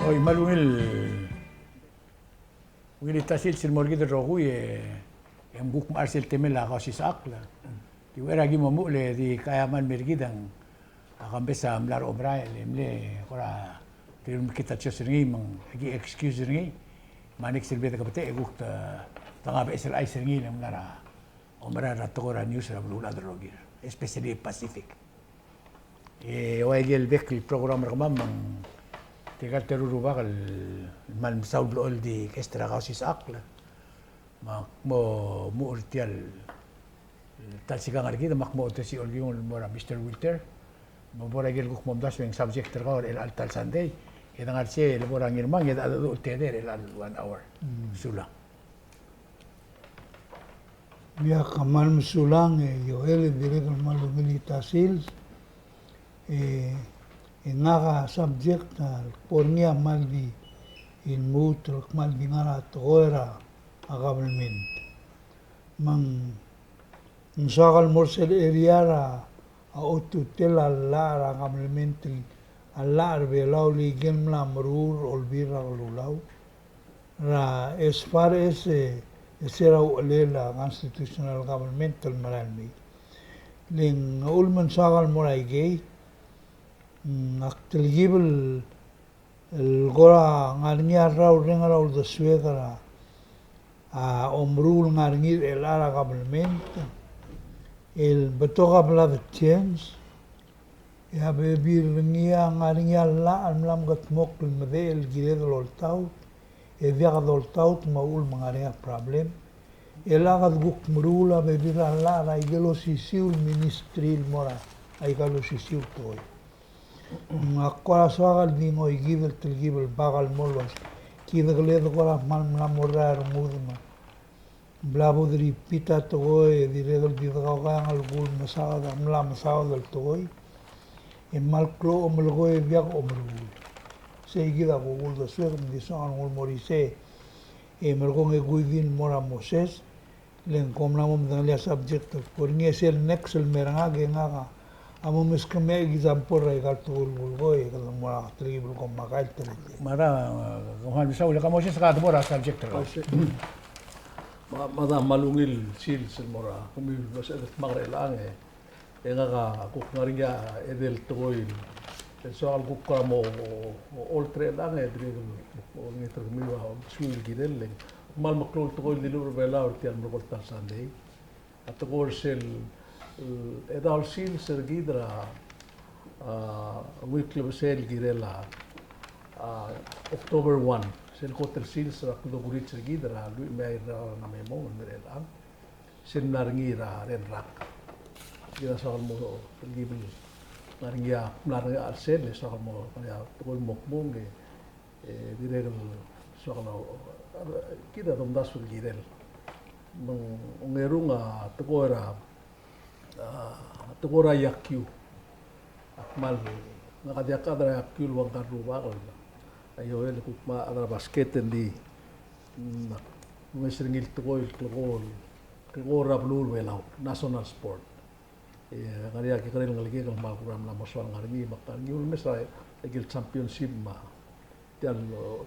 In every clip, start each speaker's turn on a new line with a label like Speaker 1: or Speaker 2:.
Speaker 1: Hoy malungil wili tasil sil morgi de rogu em guk marsil temel la kasi sakla. Di wera gi mamule di kayaman mergidang akan besa mlar obra lemle kora tirum kita chosringi mang gi excuse ringi manik silbe de kapte guk ta tanga besel ai sringi lemlara omra ratogora news la blula de rogi especially Pacific. Oye el bek el program ramam Tigal teruru bakal man saud lo di extra gausis akla mo urtial tal sigang argi mak mo tesi olgion mora Mr. Wilter mo bora gel guk mom das weng subject tergor el altal Sunday edang arse el bora ngirmang ed adu teder el al 1 hour sula
Speaker 2: Via kamal musulang yo el dire kamal milita sils Ngaga subject na pornia maldi in mutrok maldi ngara toera a government mang nsagal morsel eriara a otu tela lara government alar be lauli gemla marur olbira lulau ra as far as sera lela constitutional governmental maralmi ling ulman sagal morai gay Aktilgibel el gora ngarnia rau renga rau de suegra a omrul ngarngir el ara government el betoga bla de change ya bebir ngia ngarnia la amlam gat mok el mede el gire de loltau e via loltau maul mangaria problem el aga guk mrula bebir la ra igelo sisiul ministril mora ai galo sisiul toy Akora soagal di ngoi gibel til gibel bagal molos kida gledo kora man morar mudma blabo dri pita toy di redol di gaga al gul masada mlam masada del toy e mal klo omlgoy biak omrul se gida gugul da sueg di son ul morise e mergon e guidin mora moses len komnamom dan subject por ni es el next el meranga genga Amo meskame example rai gal tu bulgoy gal mora tri bul kom magal tere
Speaker 1: mara kamal bisau le kamo sa ka mora subject ro
Speaker 3: mada malungil sil mora kumi bas edet magre lang nga ku ngaringa edel toil so al ku kamo all tre lang dri ngi ter mi wa sul gidel mal maklol toil dilur bela urtial mo tal Sunday atgor sel edal sil sergidra weekly sel girela October 1 sel hotel sil sera kudo gurit sergidra lui mai na memo merela sen narngira ren rak gira soal mo gibel narngia narngia al sel soal mo ya tol mokmong direl soal kida dom dasul girel ngerunga togora tugora yakyu akmal nakadiaka dra yakyu wang karuba ko ayo el kukma adra basket di mesringil tugoy klogol kegora blul welau national sport ngaria ki karen ngalgi kal mal kuram la moswal ngargi maktan yul mesra egil championship ma tial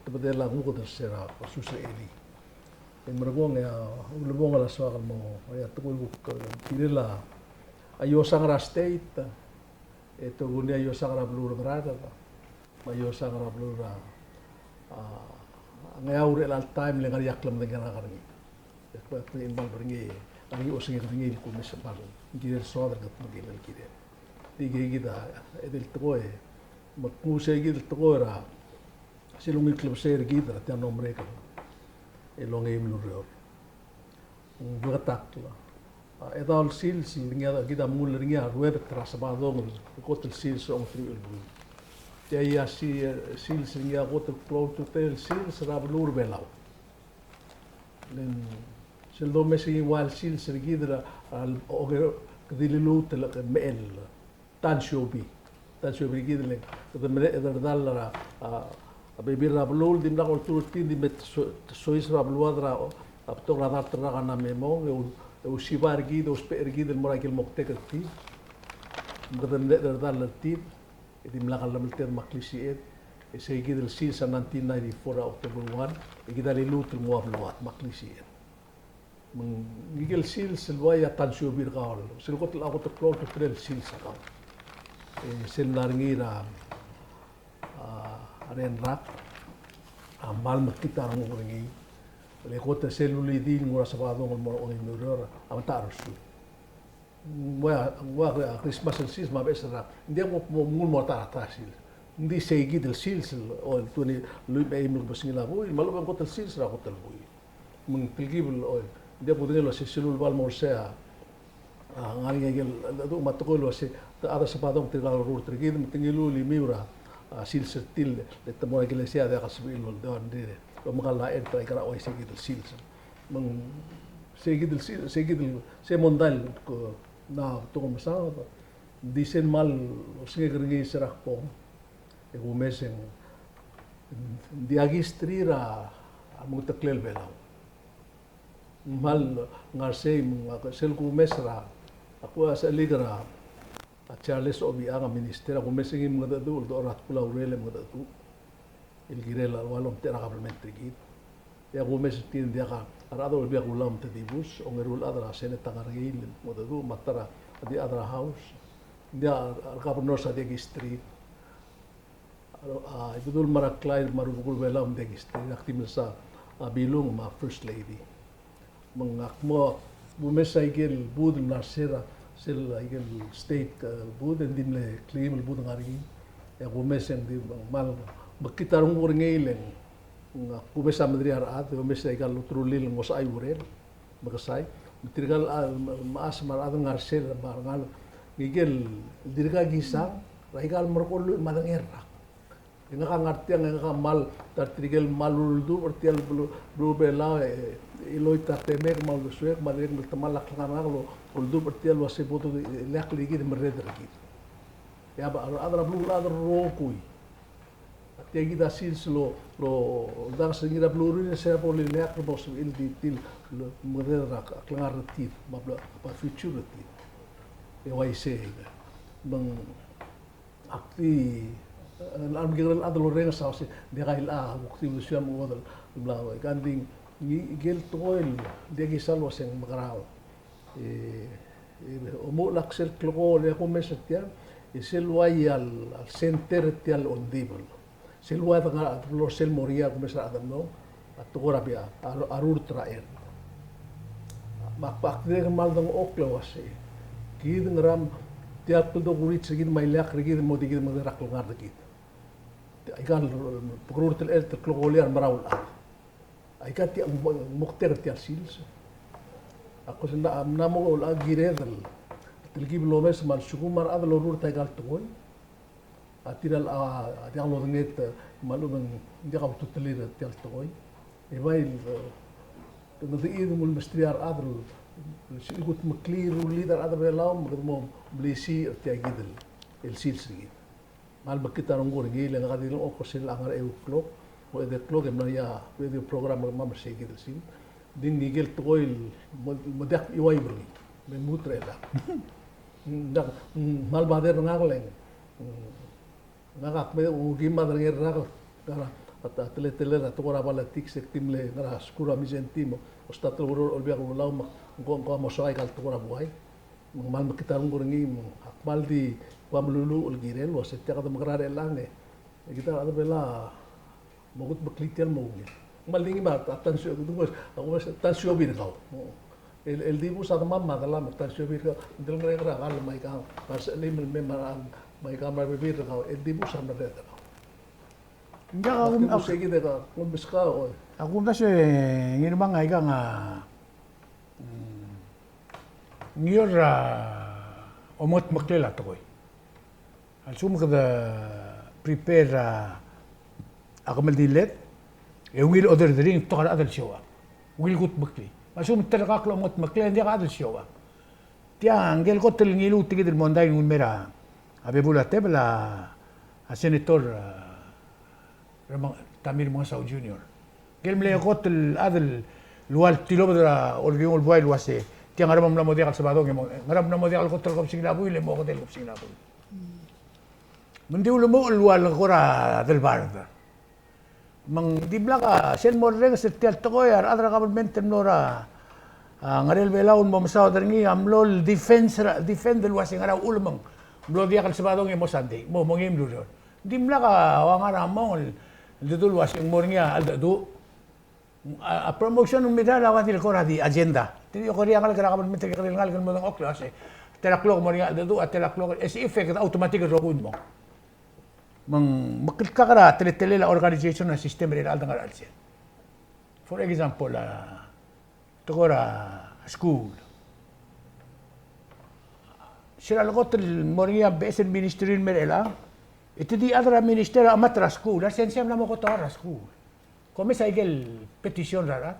Speaker 3: tebedela nguko tercera susre eli emergong ya ulbong la soal mo ya tugoy tirela ayo sangra state eto gunia ayo sangra blur berada ayo sangra blur ngaure al time le ngari yaklam dengan ngarni ko ko imbal bringi ngi osingi bringi ko mes balu ngir soda gat magi lel kide dige gida edel toy makku se gid toira silungi club ser gida ta nombre ka elonge imlur bertakla edal sil singa kita mul ringa rued tras badong kotel sil so tri ulbu te ya sil singa kotel close to tel sil sera blur belau len sel do mesi wal sil sergidra al oger kdilu tel mel tan shobi gidle de dalla a bebir blur dimla kol turtin dimet sois rabluadra aptogra dar traga na memo وشيبار جيد وسبير جيد المراكي المقتكر فيه مقدر نقدر دار للتيب إذا ملاقى لملتين مقليشيات Ese gidel sil sa 1994 October 1, igida lilut mo abluat maklisian. Mengigel sil selwaya tansyo bir kaol. Selkot la ko to klor to trel sil sa kaol. Sel naringira aren rak mal makita ang ngi. Le kota seluli din ngora sabado mo o inurora amatarosu. Wa Christmas sil ma besra. Hindi mo mo tasil. Hindi segi del silsil o tuni lui bay mo basingila bui malubang ko tel silsra ko tel bui mung tilgibul o dia pudin lo silul bal morsea ngali ngel do matkol lo se ada sapadong tigal rur trigid tingilu li miura silsel til de tamo iglesia de kasbil lo don dire lo magala entra ikara o segi del silsil mung segi del se mondal ko na to masa disen mal o segi gringi serak po ego meseng diagistrira mutaklel belaw mal ngarsay mga sel ko mesra ako sa ligra at Charles Obi ang minister ako meseng mga dadu do rat pula urele mga dadu il girela walom tera parliamentary git ya ako meseng tin dia ka arado bi ako lam tadibus o ngerul adra senate tangargil mga dadu matara di adra house dia governor sa diagistri ibudul maraklay marubukul bela umdegistri aktim sa bilong ma first lady mangakmo bumesa igel bud nasera sel igel state bud endimle claim bud ngari ya bumesen di mal bakitarong ngileng bumesa madri arat bumesa igal utrulil ngos ay urel bagasay mitrigal maas marad ngarsel barngal igel dirga gisang raigal merkol madang erak nga ka ngarti nga ka mal tartrigel maluldu bertial blu bela iloy tatemek mal suek malek tamalak ngana lo uldu bertial wase boto lek ligi de merred lagi ya ba adra blu adra rokui atiagi da silslo lo dang singira blu rin se poli lek bos il di til merred rak klangar tit mabla pa future tit e wai se bang akti alam giral adlo renga sa si de gail bukti lusia mo dal blawa ganding gel toil de gisal waseng magrao omo laksel kloko le ko mesetian sel wayal center tial ondibel sel wa da lo sel moria ko mesa adam no atugora bia arur traer makpak de mal dang oklo wase gid ngram tiap to gurit sigid may lak rigid mo digid magrak lugar digid aikan pagurur tel el klogoliar marawul aikan ti mukter ti sils ako senda namo ul agiredal tilgib lomes mal sugumar adlo rur tagal toy atiral dialo nget malum diaw tutelir tel toy e vai nadi mul mastriar adlo sigut maklir lider adlo laum mo blisi ti agidel el sils rigid mal bakita nunggur gila nga kadilong oko sila ang clock o ede clock em ya video program mam segi sin din nigel toil modak iway bro me mutre da dak mal bader ngagleng ngak me ugi madar ngerra kara at tele to ora bala tik sektimle ngara skura misentimo o stato ro olbia ko lauma ko mo soay kal to ora buay mal bakita nunggur ngi akmal di Pamlulu ulgirel was et kada magrare lange kita ada bela mogut beklitial mogi malingi ba tansio aku tansio bir kau el dibus ada mamma dalam tansio bir del ngra gal mai ka pas limel memaran mai ka mar bir kau el dibus am red kau
Speaker 1: Nga
Speaker 3: aku segi de ka kun biska o
Speaker 1: aku kasi ngirmang ay ka nga ngir omot maklela to koy Al-sum kada prepare akamal dilet will other drink to kada adal showa will gut bakli masum talaka klo mot makli ndi ka adal showa tia angel ko tel ngilu tigid el monday un mera abebula tebla a senator Tamir Monsau Junior gel mle ko tel adal lual tilo badra orgion el boy wase tia ngaram na modi al sabado ngaram na modi al ko tel ko sigla bu le mo ko tel ko sigla bu Mundi ulamo ulwal kora del barda. Mang di blaka sen morreng setial tokoyar adra government nora ngarel belaun mo masaw derngi amlol defend del wasing ara ulmang mlo dia kal sabadong mo sandi mo mongim dulu. Di blaka wangara mong dudul wasing morngia alda du a promotion umida lawan til kora di agenda. Tidi ko ria kal government kal ngal kal mo ng oklas telaklog morngia alda du at telaklog es effect automatic rokun mo. Mang makilkakara tele la organization na system rin aldang aralsin. For example, tokora school. Sila lagot moringa besen ministry merela. Ito di adra minister amatra school. Asen siyam na mo ko tawara school. Kome sa igel petition rara.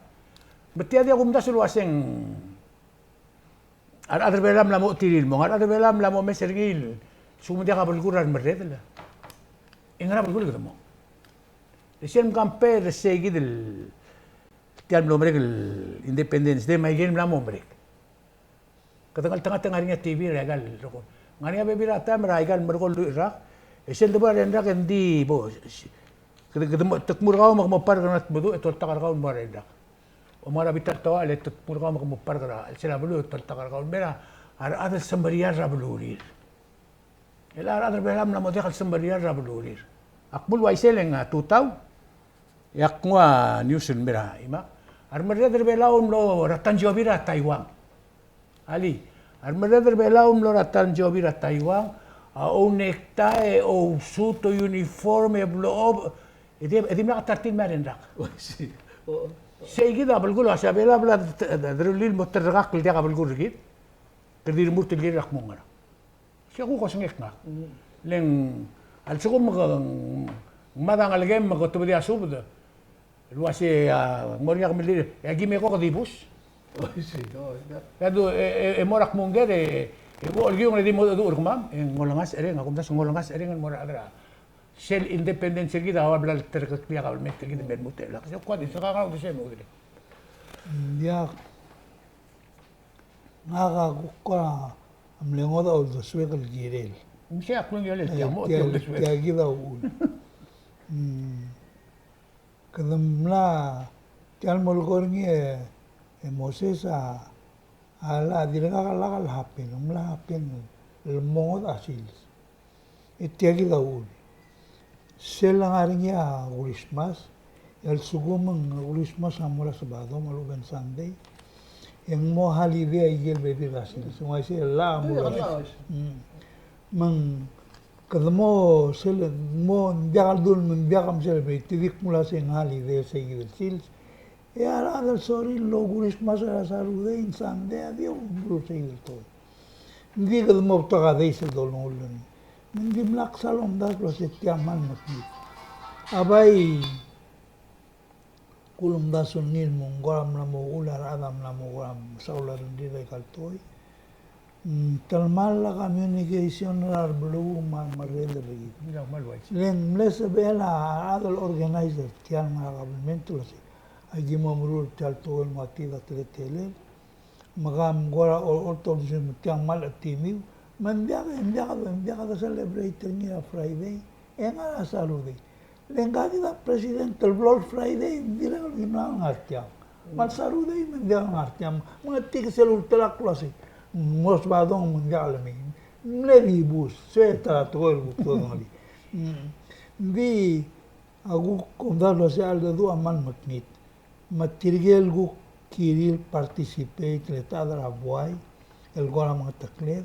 Speaker 1: Betia dia kumda suluaseng adra belam la mo tiril mo. Adra belam la mo mesergil. Sumudia kabulguran merredela. Ingara betul gitu mo. Resian kampe resegi del tiap belum mereka independence de mai game lamo mereka. Katangal tengah-tengah nya TV regal roko. Ngania bebira ta meraigal mereka lu Iraq. Resian debar rendak endi bo. Ketemu tekmur kau mak mopar kana bedu itu takar kau merendak. Omara bitar tawa le tekmur kau mak mopar kana sila belu itu takar kau mera ada sembarian rabelulir. Ela ada belam lamo dekal sembarian rabelulir. Akbul waiseleng tutaw yakwa newsun mera ima armada berbelaum lo ratan jobira Taiwan ali armada berbelaum lo ratan jobira Taiwan o nektae o suto uniforme blo edim la tartin marendak سيجي بالقول عشان بلا بلا دروليل مترقق اللي تقابل القول رجيت كدير مرت اللي رق مونغرا شو كوسنك نا لين الشغل ما دان الجيم ما كنت بدي أشوف ده الواسي موريا ملي يجي ميكو كديبوس كادو مورك مونغر يقول الجيم اللي دي مو دور كمان ngolongas ering aku das ngolongas ering mora adra sel independence kita awal bela terkek dia kalau met kita ben mutel lah saya kuat itu kakak udah saya mau gitu
Speaker 2: dia ngaga kukora amlengo da udah swegel jirel
Speaker 1: mesti aku yang jual dia mau
Speaker 2: dia kita ul kadamla tial molgorngi Moses ala dirga kala hapin umla hapin lemongo asil itu kita ul Selang harinya Christmas, el sugumang Christmas amula sabado maluban Sunday, yang mo holiday igel baby rasil, semua isi la amula. Mang kadamo sel mo jagal dul men jagam celebrate tidik mula sing holiday sa igel sils. Ya rather sorry lo Christmas era salude in Sunday adio bro sa igel to. Hindi kadamo tagaday sa dolong Hindi mlak salom das lo setiaman makit. Abay kulum das unil mong goram na mo ular adam na mo goram sa ular hindi day kaltoy. Talmal la communication rar blue man marrel ri. Len mlesa bela adal organizer tiang na government lo si. Ay gimamrul tal to el matida tele magam gora or to tiang mal atimiu. Mendiaga celebrate niya Friday, nga salude. Lengkati da president el Black Friday, hindi lang ginang artiam. Mal salude mendiaga artiam. Mga tig selul telak klase. Mos badong mendiaga lamin. Mlevi bus, sueta todo el buto ngali. Di agu kondalo se alda du amal maknit. Matirgel gu kiril participate letadra buay el gola mga takler.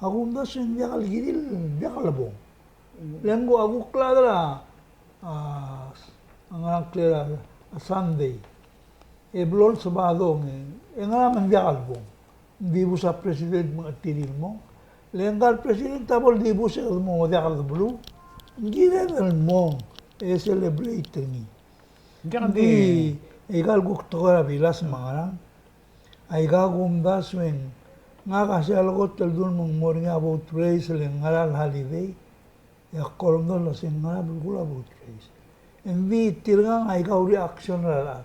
Speaker 2: Aku nda sen dia kal giril dia kal bong. Lengo aku kladra ang klara Sunday. E blol sabado nge nga man dia kal bong. Di bu sa president mga tiril mo. Lengal president tabol di bu sa mo dia kal blue. Girel mo e celebrate ni. Di egal guk tokara bilas mangarang. Ay gagum da swen nga kasi algot taldun mong morning about race lang ngaral holiday ya kolom doon la sing ngaral bulgula about race envi tirgang ay ka reaction rala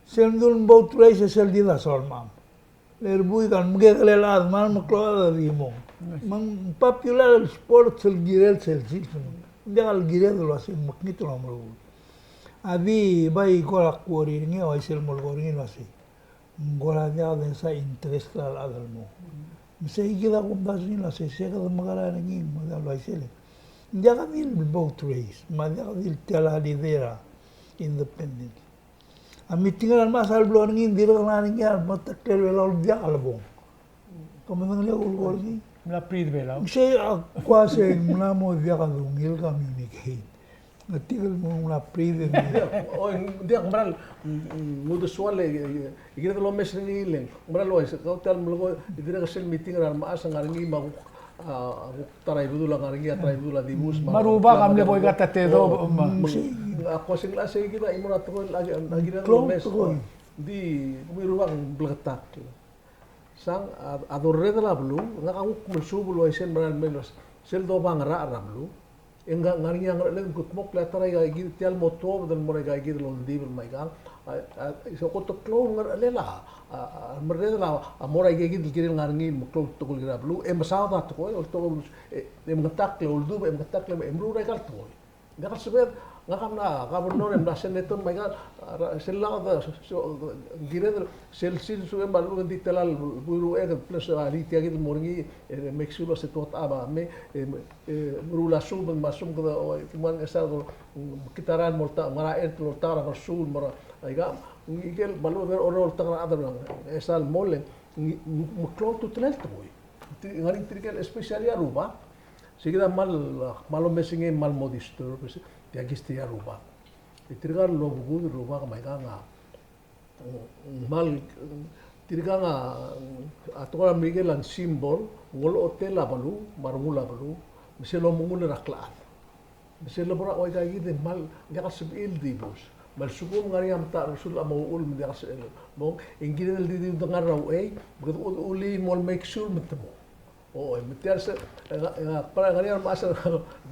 Speaker 2: sendun about race sel di la solmam lerbuy kan mge kalelad man maklo di mo Mang popular sport sel girel sel sil. Hindi al girel lo asing maknito na mo. Abi bai kola kuori ngi o sel mol kuori ngi wasi. Gola dia den sa interest al adal mo. Misa higila kum das ni la se sega da magala ngi mo da lo sel. Dia kan il boat race, ma dia kan il tela lidera independent. Ami tinggal mas al blo ngi diro na ngi al matakkel wala dia album. Como nang le ul gol ni.
Speaker 1: Mula prid belaw.
Speaker 2: Kasi kwase mula mo dia ka dungil communicate. Natigil mo mula pride ni.
Speaker 3: O dia kemarin muda soal ikira lo mes ni leng. Kemarin lo kau tel mulu ikira kesel meeting ran maas ngaringi mau tarai budula ngaringi tarai budula dibus.
Speaker 1: Maruba kam le boy kata tedo.
Speaker 3: Ako sing lasa kita imuna to lagi lo mes. Di mirubang bletak. Sang adorre de la blu nga kamu mensubu lo isen beral menos sel do bang ra blu enga ngari yang le gut mok la tara ga gi tial moto del more ga gi lo ndi bel mai gang so ko to klo ngar le la merre de la amora ga gi gi ngar ngi mo klo to gol gra blu em sa da to ko to em ngatak le uldu em ngatak le em ru ra gal to ga ka sebet nga kam na ka no em dasen neton mai ga sel la da gire sel sil su em balu di telal buru e plus ali ti agi morngi mexulo se tot aba me rula sub masum ga kuman esa kitaran morta mara et morta ra sul mara ai ga igel balu ver oro ta adar esal molen mo klo tu tel to ngari trikel especially aruba sigida malo mesinge mal modisto dia gisti aruba itirgar lo bugu ruba ka maiga nga mal tirganga atora miguel an simbol ngol hotel balu marmula balu miselo mungul raklaan miselo bora oi kai de mal dia sibil di bus mal sugum ngari am ta rasul amul dia sel mo ingire del di ngar raw begitu uli mol make sure metemo oh metiar se para ngari am asal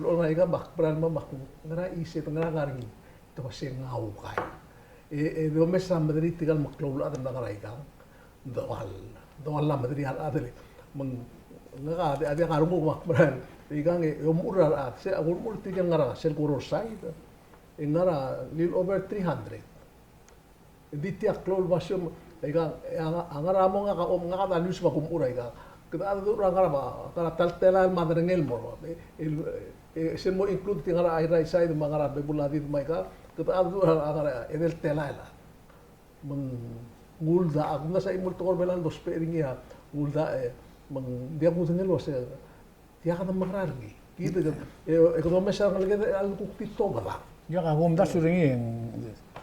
Speaker 3: lo ngai ga bak para mamak ngara isi ngara ngari to kasi ngau kai do mesa madrid tigal maklul adam nagarai ka doal la madrid al adele mang ngaga ade karungu mak bran igang umur at se umur tigal ngara sel kuror sai ngara lil over 300 diti aklol basyo igang angara mo nga ka dalus makumura igang kita ada tu orang Arab, kalau tel-telan madrangel mo, semua include tinggal air saya itu mengarah bebulan itu mereka, kita ada tu orang Arab, edel telala, mengulda, aku nggak saya imul tukar belan dos peringi ya, ngulda, dia pun tinggal los, dia kata mengarah lagi, gitu kan, ekonomi sekarang lagi ada bukti to bala.
Speaker 1: Ya kagum das suringi,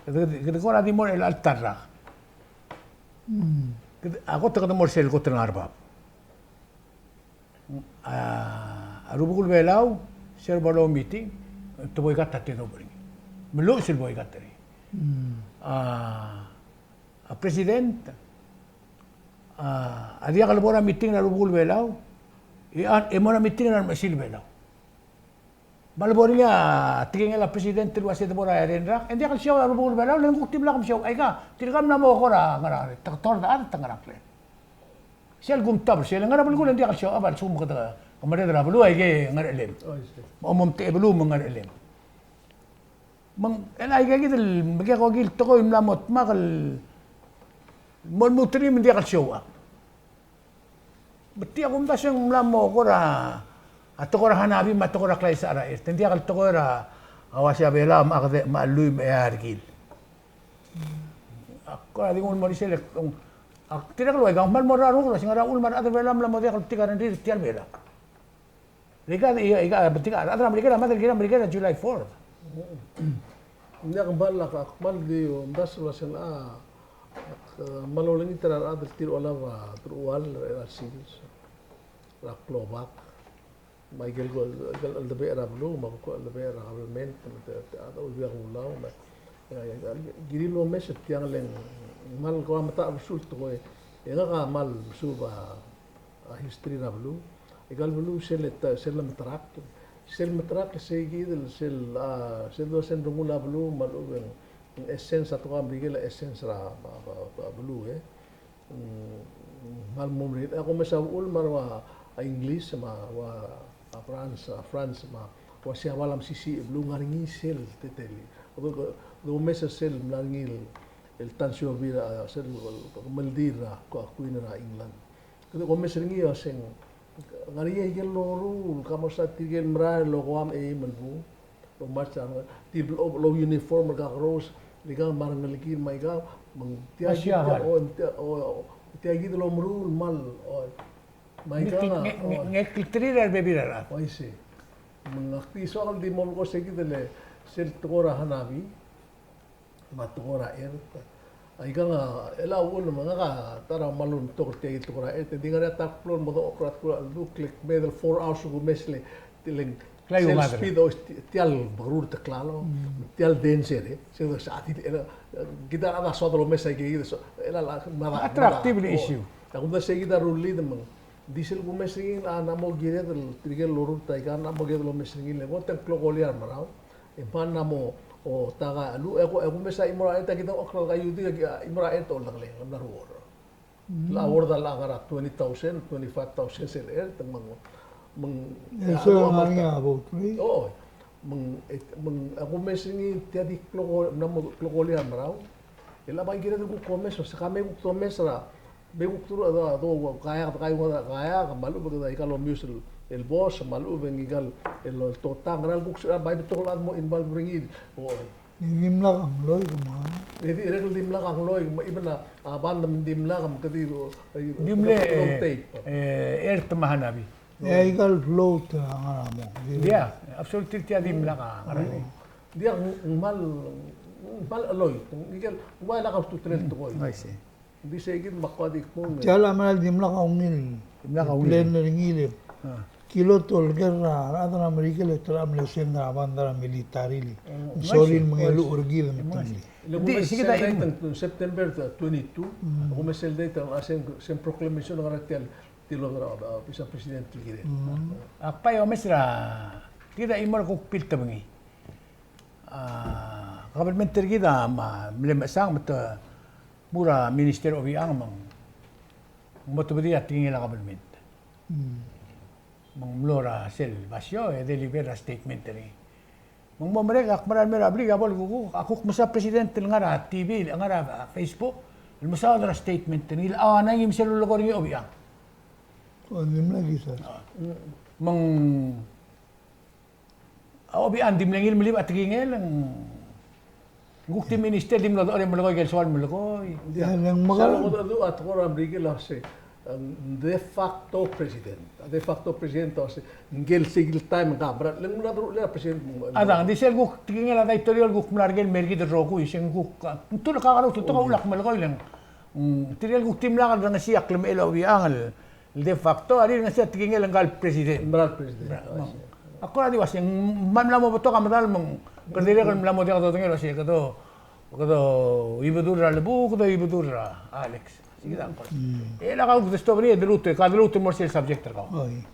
Speaker 1: kita kau nanti mau el altarra, aku tak ketemu sel kau ternarbab. Arubukul belaw, sir balo meeting, to boy kat tatin obring. Melo sir boy kat tari. A president, adia kalbora meeting na arubukul belaw, emona meeting na masil belaw. Malbori nga tingin la president tu wasi tebora arenra, endi kal siaw arubukul belaw, lengkuk tim lakam siaw, ay ka, tirgam na mo kora ngarare, taktor da at tangarakle. Sial gum tab sial ngara bulu nanti akal siaw abal sum kata kemarin dara bulu ay ke ngar elem omom te bulu mengar elem mang elai ke gitu bagi ko gil to ko imlamot makal mon mutri mendi akal siaw beti aku mtas yang mlamo ko ra ato ko ra hanabi mato ko ra klay sa ara tendi akal to ko ra awasya bela makade maaluy mayargil ako ra dingon mo selek tidak keluar, gang mal morar orang sing ara ulmar ada belam la model tiga nanti tiar bela. Liga iya bertiga ada mereka ada mereka July 4.
Speaker 3: Nya kembal la akmal di ndas lasen maloleng terar ada tir ola wa trual rasis la klobak Michael gol al de era blu ma ko al de era government ada ubi ulau giri lo mes tiang leng mal ko mata absolut ko nga mal suba history na blu egal blu sel matrak se gidel sel do sen rumula blu mal essence to kam bigel essence ra blu mal mumri ako mesa ul marwa English ma France ma wa sia walam sisi belum ngaringi sel teteli do mesa sel mlangil el tansio vira sel meldira ko kuina England ko mesa ringi aseng ngaringi gel loru kamo sa tigel mra lo am e manbu lo marcha ti lo uniform ka rose liga marangaliki mai ga mang tiagi o tiagi lo mrul mal o mai ga
Speaker 1: ngekiltrir bebirara.
Speaker 3: Paise. Mengakti soal di mall ko segi dele sel tora hanabi matora ai nga ela wol mga ka tara malun tor te tora te dingara tak plon mo okrat ko lu click medel 4 hours ko mesle tiling
Speaker 1: Klayo madre.
Speaker 3: speed o tial barur te klalo tial densere se do sa ti kita ada so do mesa ke ela la
Speaker 1: Attractive issue.
Speaker 3: ta kunda segi da rulli de mang diesel ko mesingin namo gire del trigel lorur ta kan namo gire lo mesingin le boten klogoliar marau e pan namo o taga lu ego mesa imora eta kita okral ga yudi imora eta ol lagle la ruor la orda la gara 20,000 25,000 sel temang
Speaker 2: Eso nganya about me.
Speaker 3: oh ako mesingin tiadi namo klogoliar marau ela ba gire ko komeso sa kame ko mesra Bego turu ada do kaya malu begitu kalau musul el bos malu bengigal el totang ral buk sura bai betul mo inbal bringi oh
Speaker 2: Nimla kang loy kuma.
Speaker 3: jadi rek dimla kang loy ibna aban dimla kam kadi
Speaker 1: Dimle ert mahanabi.
Speaker 2: Igal float ngara mo.
Speaker 1: Dia absolutely dia dimla ka ngarani.
Speaker 3: dia mal aloy igal wala ka tutrel to koy
Speaker 1: I see.
Speaker 3: di segit makwadik mo
Speaker 2: Chala mal dimla ka ungil.
Speaker 1: Dimla ka ungil.
Speaker 2: Plan ngile. Kilo tol gerra rada Amerika le tram le senga bandara militari li. Sorin mengelu urgi le
Speaker 3: Di kita in September 22, ako mesel data ang sen proclamation ng aratial tilo ng pisa presidente gire.
Speaker 1: Apa yo mesra kita imor ko pilta bangi. Government kita ma mlemasang mata mura Minister of Yang mang motobri at tingin la government. Mang mlora sel basyo e delibera statement ri. Mang momrek ak maral mera abli gabol gugu ako musa president ngara TV ngara Facebook musa dra statement ni ana ngim sel logor ngi of Yang.
Speaker 2: O dimla gisa.
Speaker 1: Mang of Yang dimlengil mlib at tingin lang Gukti minister dim lo ore mlogoy gel soal mlogoy.
Speaker 2: Yang
Speaker 3: Magal
Speaker 2: magal.
Speaker 3: ko at ko Amerika la se de facto president o se ngel sigil time ga bra leng mula le president
Speaker 1: Ada di sel guk tingin la editorial guk mlargel mergi de roku iseng guk tu ka karo tu ka ulak mlogoy lang. Tirel guk tim la ga si aklem elo wi angal de facto ari nga si tingin lang gal president.
Speaker 3: bra president.
Speaker 1: Ako na di was yang mamla mo beto kamadal mong kerdiri kan mamla mo dia kata tengel si kado ibudur lebu kado ibudur Alex. Sige lang ko. Ela ka gusto ba ni kadluto mo sel subject ka.
Speaker 2: Oy.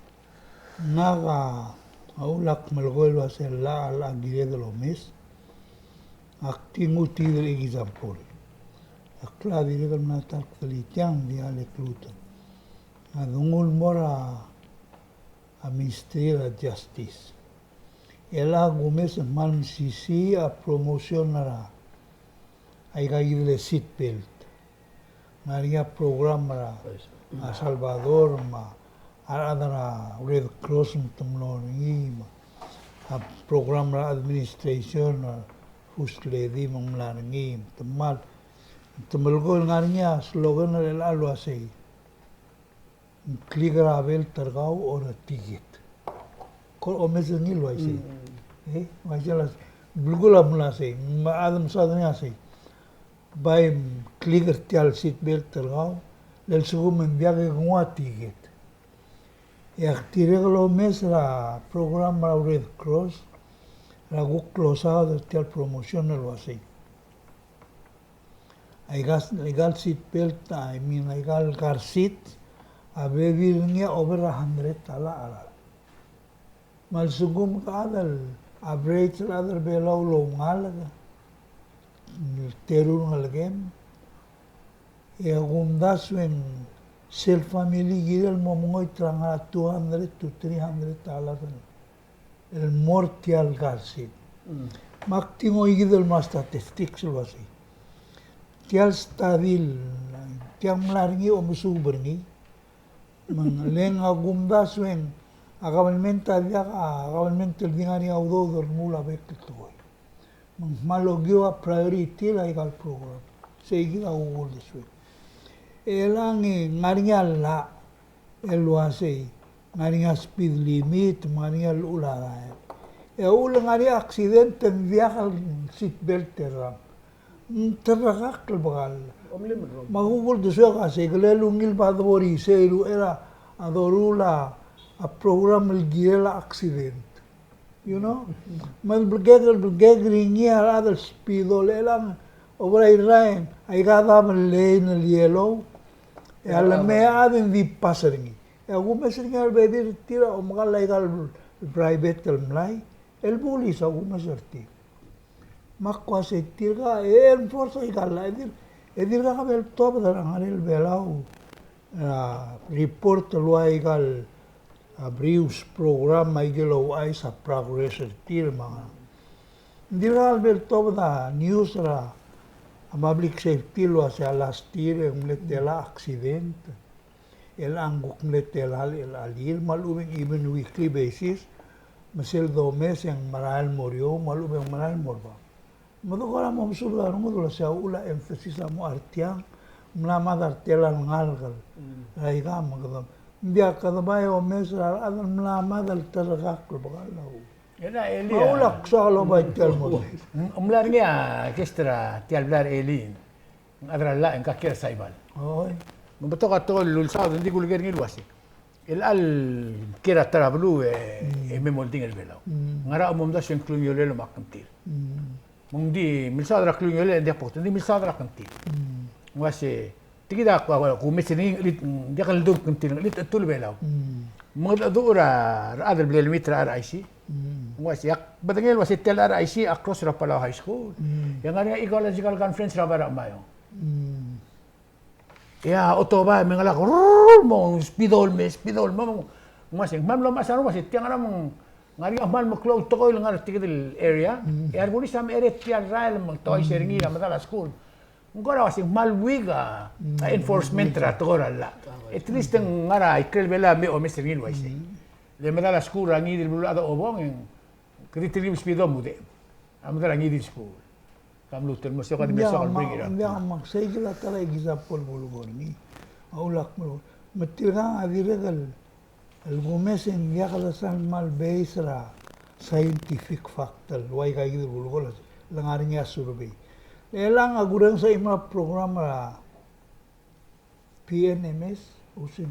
Speaker 2: Naga aulak malgoy wa se la gire de lo mes. Aktingu tidre example. Akla dire kan na tak talitiang di ale kluto. Adungul mora a Ministry of Justice. Ela Gomez man sisi a promocionara ay gayile seatbelt. Maria program ra a Salvador ma adana Red Cross tumloni ma a program ra administration fusledi manglangi temal temelgol ngarinya slogan la lo asei kligra abel tergau ora ticket. Kol omes ngil wa isi. Wa jelas bulgula mulase ma adam sadanya sei. By kliger tial seat belt tergau lel sugum enviage ngwa ticket. Tireglo mes la program ra Red Cross la guk closado tial promotion lo asei. I gas legal seat belt I mean legal car seat abevirnya over 100 ala. Mal sugum kadal average ladar belau lo ngalaga. Terur ngalagem. E gumdas wen Sel family gidel mo mongoy tranga $200 to $300 el mortial garsit. Maktingoy gidel mas statistics wasi. Tial stadil tiang mlaringi o musuberni. Mang leng agumda sweng agawalmenta dia agawalmenta dingani audo dormula bektoy. Mang malogyo a priority la igal program. Segi agul sweng. Elangi ngaringa la elwase ngaringa speed limit ngaringa ulara. Ula ngari accident viajal seat belt terang. Teragak bagal. Magugol do siya kasi galelungil padori seiru era adorula a program el girela accident. You know? Man begegring niya adal speedo lelang obra irain ay gada lane el yellow. Alam me adin di paseringi. Aguma seringi al bedir tira o magala igal private el mlay. El bulis aguma serti. Makwa se tira en forza igala edir ka bel top darang el belau report lo igal briefs program igelo ay sa progress tir mga. Dira bel top da news ra public safety lo sa last year mletela accident. El anguk mletela el alir malubeng even weekly basis. Masel 2 meses yang maral murió malubeng maral morba. Madukala mo sudah rumudula sa ula emphasis mo artiang mlama dartela ngalgal. Ay gam gadam. Dia kadabay o mesra adal mlama dal taragak bagalaw.
Speaker 1: Ena Eli.
Speaker 2: Maulak sa lo ba tel mo.
Speaker 1: Umlar niya kestra tial blar Eli. Adra la en kakir saibal.
Speaker 2: Oy.
Speaker 1: Mabato ka tol lulsad hindi kulger ngilwasi. El al kira tarablu e memolding el belaw. Ngara umumda siyang klunyolelo makamtil. Mungdi milsadra klunyole dia pot di milsadra kanti wase tigida ko mesini dia kan dum kanti lit tul belaw mud adura adal bil mitra raisi wase yak badangel wase tel raisi across Rapala High School yang ada ecological conference rabara mayo ya otoba mengala mo spidol mo wase mamlo masaro wase tiang ara ngari amal mo close to ko lang article area arguni sam area tial rail mo toy seringi la madala school ngora wasi malwiga enforcement ra to la at least ngara ikrel bela me o mesringil waisi le madala school rangi dil bulada obong en kritirib spido mude amadala ngi dil school kam lutel mo so ka di beso al bring it up
Speaker 2: ya mak segila tala example bulugorni aulak mo matira adiregal Algumes en yakalasan mal beisra scientific factor why kay gitu bulgolas langarin niya survey. Elang agurang sa ima program ra PNMS usin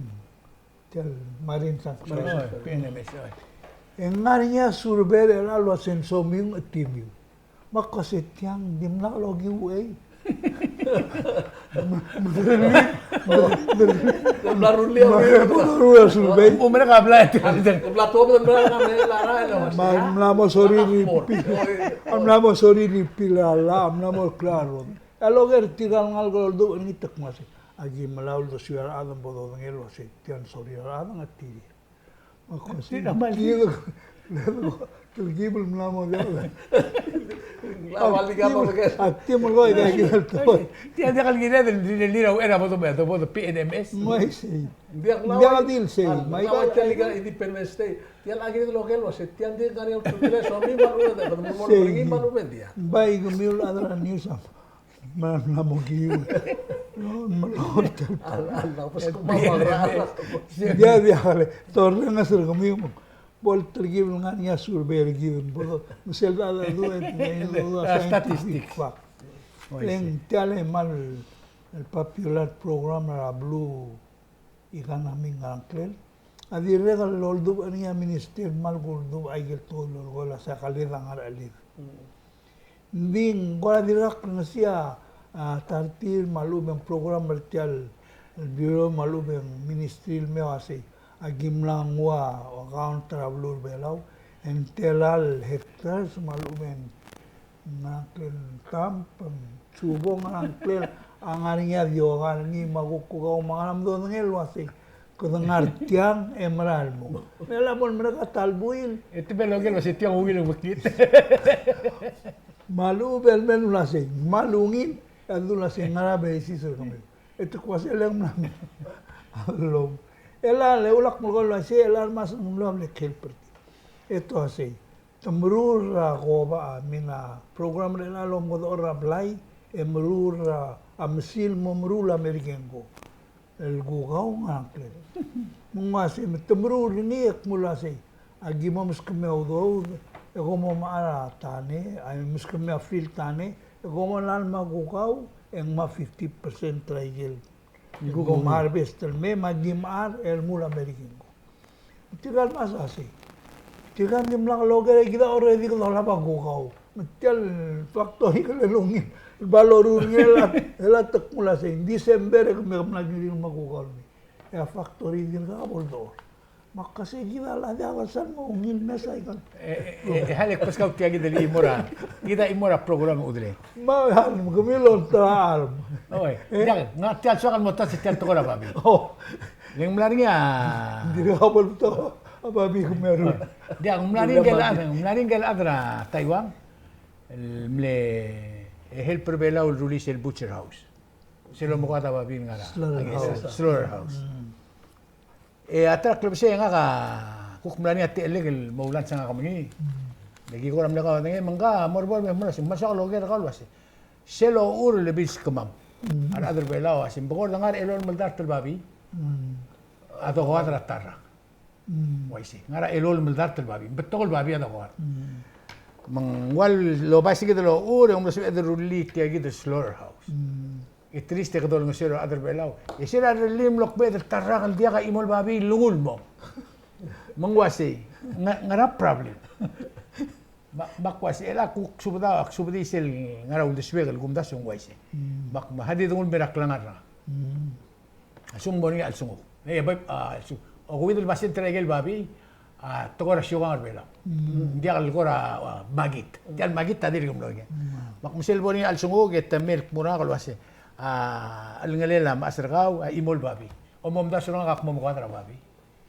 Speaker 2: tel Marine Transport
Speaker 1: PNMS.
Speaker 2: Engarin niya survey lalo sensoming atimiu. Makasetyang dimna logi way. Baru survey.
Speaker 1: Umena ka bla
Speaker 2: Amlamo sorry pilala, amlamo claro. Aloger tigal ngal goldo ni takmas. Agi malaul do siar adam bodo ngelo se tian sorry adam atiri. Ako si Tergibul mlamo dia.
Speaker 3: Awal di gambar begitu.
Speaker 2: Aktif mulai dia gitu.
Speaker 1: Tiada kali gini dari lira era bodo PNMS.
Speaker 2: Mai sei.
Speaker 3: Dia
Speaker 2: adil sei.
Speaker 3: Mai ka liga Independence Day. Dia lagi di lokal was tian dia kari ultra somi baru ada ketemu mau pergi baru dia.
Speaker 2: Bai gumil adra news am. Mlamo giu.
Speaker 3: Allah pas kumama.
Speaker 2: Dia kale torre ngasur gumil. Bol tergibul ngan ya survey gibul bodo misal ada dua
Speaker 1: statistik
Speaker 2: fact leng tiale mal el popular program la blue ikan aming angkel adi regal loldu ania minister mal goldu aigel tolo gola sa kalirang aralir ding gola dirak nasia tartir malu bang program bertial el bureau malu bang ministril mewase agimlang wa account travelur belau entelal hectares malumen ngakil tampang subong ngakil ang arinya dio ngaringi magukugaw mga namdo ngel wasi kudengar tiang emerald mo melamon mereka talbuil
Speaker 1: Ito ba logel masih tiang ugil ng bakit?
Speaker 2: malu belmen ulase malungin adu lase ngarabe sisir kami itu kuasa lang namin alom ela leulak mo gol lase ela mas ngulom le kelperti itu ase temrura ko ba mina program lela lom go ora blai emrura amsil momrula amerikengo el gugaw ngakle mungase temrur ni ek mulase agi mo muskame udo ego mo maara tane ay muskame fil tane ego mo lan magugaw en ma 50% traigel ego harvester me magimar el mula amerikengo tigal mas ase tigan dim lang loger kita already ko la magugaw metel factory ko lelungin balorun ela tek mula sa December ko may nagiri magugaw ni ya factory din ka boldor makasi kita la dawasan mo ngil mesa ikan
Speaker 1: Halik pas kau tiagi dari imora. Kita imora program udre.
Speaker 2: mahal gumilon taal
Speaker 1: Oy, jangan ngatial soal motor setiap tukar apa bi.
Speaker 2: oh
Speaker 1: Yang melarnya.
Speaker 2: diri ka bolto ababi ko meron
Speaker 1: Dia melaring gel adra Taiwan. Mle hel perbela ul release el butcher house. Silo mo kata babi ngara. Slaughterhouse. Atrak klub saya nga ka kuk melaring ati elegel maulan sa nga kami. Lagi ko ram na ka ngi mangga morbol me mara sim masak loger ka luas. Selo ur le bis kamam. Ar adr belao asim bogor dangar elon maldar tel babi. Ato ko adra tarra. Waisi. Ngara elol maldar tel babi. Betol babi ato ko. Mangwal lo basi gitu lo ur yung masuk adr ruli tiya gitu slaughterhouse. Triste ka dolo ng siro adr belao. Sira lim lok be tarra kal dia ka imol babi lungul mo. Mangwasi ngara problem. Bakwasi ela kuk subdi sel ngara ul deswegal gumdas yung waisi. Bak mahadi dungul berak langar. Asung boni al sungo. Bay su o kuidul basin tregel babi tokora syugang arbela. Dia kal kora magit. Dia magit tadi gum loge. Bak musel boni al sungo get milk mura kal wasi. Al ngalela masargaw imol babi. O momda surang kak momkwadra babi.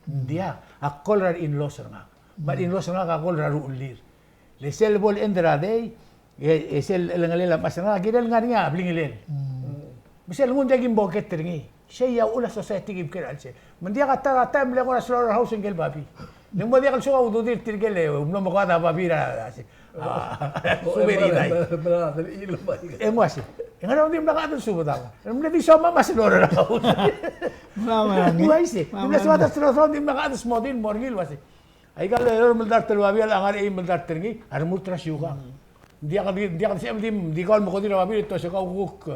Speaker 1: Dia akolrar in-law surang. But in-law surang akolrar ulir. Lesel bol endra day esel ngalela masargaw gidal ngariya blingilel. Misal ngun daging boket teringi. Siya ula society gib keralse. Mandia kata time le kora slaughterhouse ngel babi. Nung mo dia kal suwa ududir tirgele umno makwada babi ra. Suberina. Emwasi. Ngara hindi nakatun subot ako. Hindi sama mas slaughterhouse. Waisi. Hindi suwata slaughterhouse hindi nakatun smodin morgil wasi. Ay kal maldar babi al angar ay maldar teringi armul trasyuka. Dia kan siya di kal mo ko din babi ito sa kuk.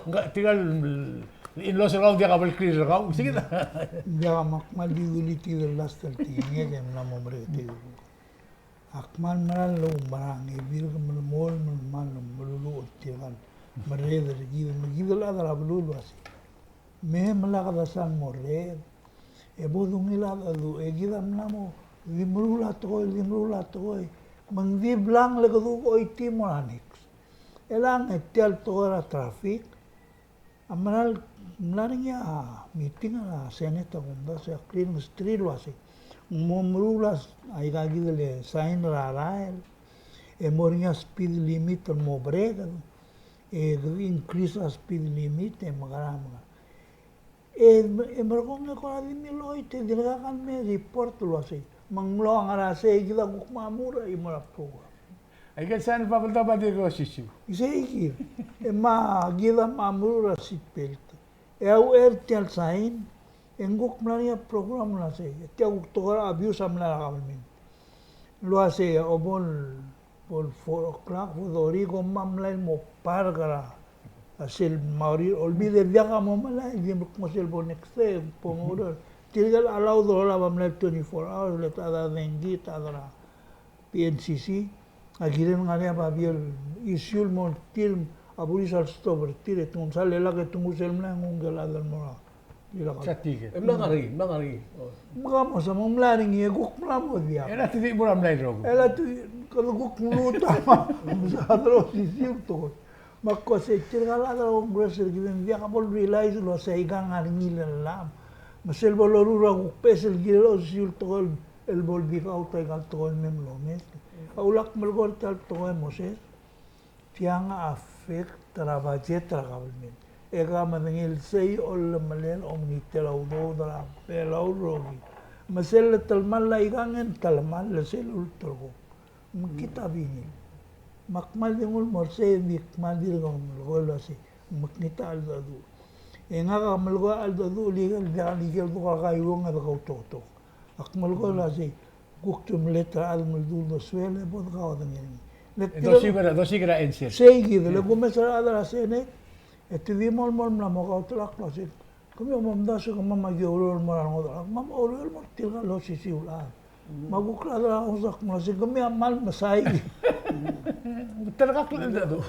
Speaker 1: Enggak tinggal in-law sa dia kabel clear kau. Sige na.
Speaker 2: dia makmal di uliti last tingge kem na momrete akmal maral lo barang ibir kem mol mal mululu tigal marede gi gidal adara bululu asi me malaga dasan morre e bodungila adu e gidam namo limrula toy mangdi blang le ko oiti moranix elang etel tora traffic amaral mlaringnya meeting la seneta gunda se clean street wasi momrulas ay gagi le sign rarael e moringa speed limit mo brega e increase speed limit e magarama e mergong ko di miloite dirakan me report lo asi manglo ngara se gida gukmamura i mora program
Speaker 1: Ay kan saan papunta ba di ko sisiu?
Speaker 2: Isaikir. Ma gida mamura sitbelt. Eu tial sain enguk mlaria program la se. Tiago tora abuse amla kamen. Lo hace obol por 4 o'clock dori go mamla mo pargara. Asil mauri olvide viaga mo mala di mo sel bo next day pomodor. Tilgal allow do la mamla 24 hours le tada dengi tada PNCC. Agiren ngare babiel isul mon til aburis al stover tire tum sale la que tum sel mna ngungela dal mora ila ka
Speaker 1: Chatige.
Speaker 3: Mangari.
Speaker 2: mga mo sa mong laring ye guk mla mo dia
Speaker 1: Ela tidi mura mlay rogo.
Speaker 2: ela tu Kalugok muluta ma masadro sisir to. Makko se tirgala da Congress given dia kapol realize lo sa igang arngil lam. Masel bolorura pesel giro sil to el bol di ka utay kal to mem lo mes. Aulak melgor tal to moses. Tianga affect trabajet trabalmen. Ega manengil sei ol malen omni telaudo da pelau rogi. Masel talmal la igangen talmal la sel ultrogo. Kita bini. Makmal dingul morse makmal dirgam melgor lo si. Maknita al dadu. Enga ka melgor al dadu ligal ligal to ka kayong ada ka to. Akmal ko la si. Guktum letra al meldul do suele bod ka odangin.
Speaker 1: Dosigra enser.
Speaker 2: Seguido, le começaram a dar a cena, e te vi mal na moga outra classe. Como eu me dasse com mamma que orou morar no outro, mamma orou mal tilga lo si lá. Mas o claro lá uns a como assim, como é mal masai.
Speaker 1: Tergak lang dado.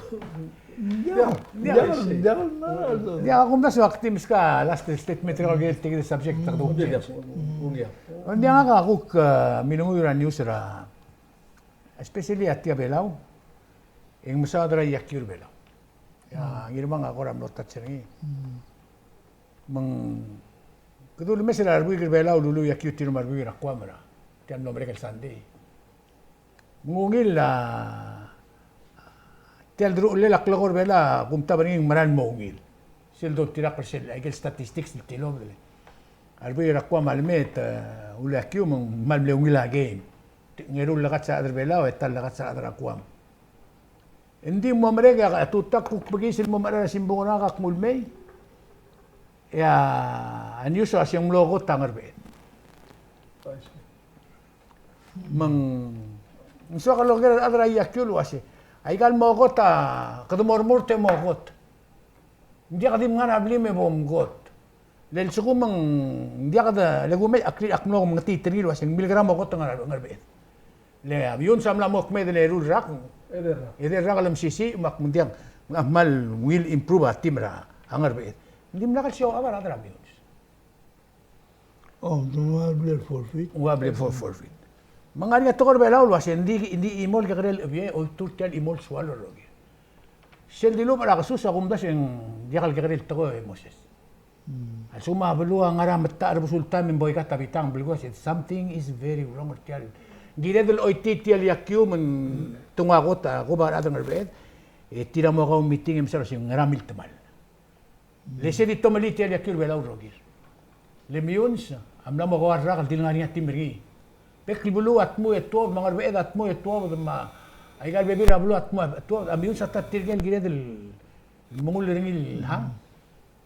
Speaker 2: Ya,
Speaker 1: Kung nasa wakti miska last statement ko gel tigil subject tak do. Hindi nga kuk minunguran news ra. Especially at Tia Belaw, yung masadra yakyur Belaw. Ya, ngir mga ako ram notat siya ngi. Kadul mes ra arbuy Belaw lulu yakyur tiro marbuy ra kwamra. Tiam nombre kel sandi. Ngungil la tial dru le la klogor Bela kumta bring maran mongil. Sil do tirak persel ay kel statistics ni tilog le. Arbuy ra kwam almet ula yakyur mal leungila game. Ngerul lakat sa adar Belaw at tal lakat sa adar akwam. Hindi mo mereka tutak kuk pagisil mo marara simbong kak mulmay. Ya anyuso asyang logo tangar bet. So kalau kita adar ayakyul wasi. Aikal mogot kadumormur te mogot. Hindi kadim nga nabli me bomgot. Lel suku hindi kada lagu me akli akno ngati tril wasi miligram mogot tangar bet. Le avion samla mok me de rul rak eder rak alam sisi mak mundiang amal will improve timra hangar be ndim nakal show abar adra avion
Speaker 2: no blur forfeit
Speaker 1: wable for forfeit mangari atokor belaw was hindi imol ka krel bien o turtel imol swalo logi sel dilo para kasus akum das en diakal ka krel toko moses asuma belua ngara mata resulta min boy ka tabitang because something is very wrong tell Gila del oititi al yakyu men tungagot ako ba adang arbet tira mo ka meeting imsar sing ngaramil temal. Le se dito maliti al yakyu belaw rogir. Le miuns amna mo ko arra kal dilngani timri. Pek libulu atmo eto mangar be atmo eto ma ay gal bebi rablu atmo eto amiuns atat tirgel gila del mongol ringil ha.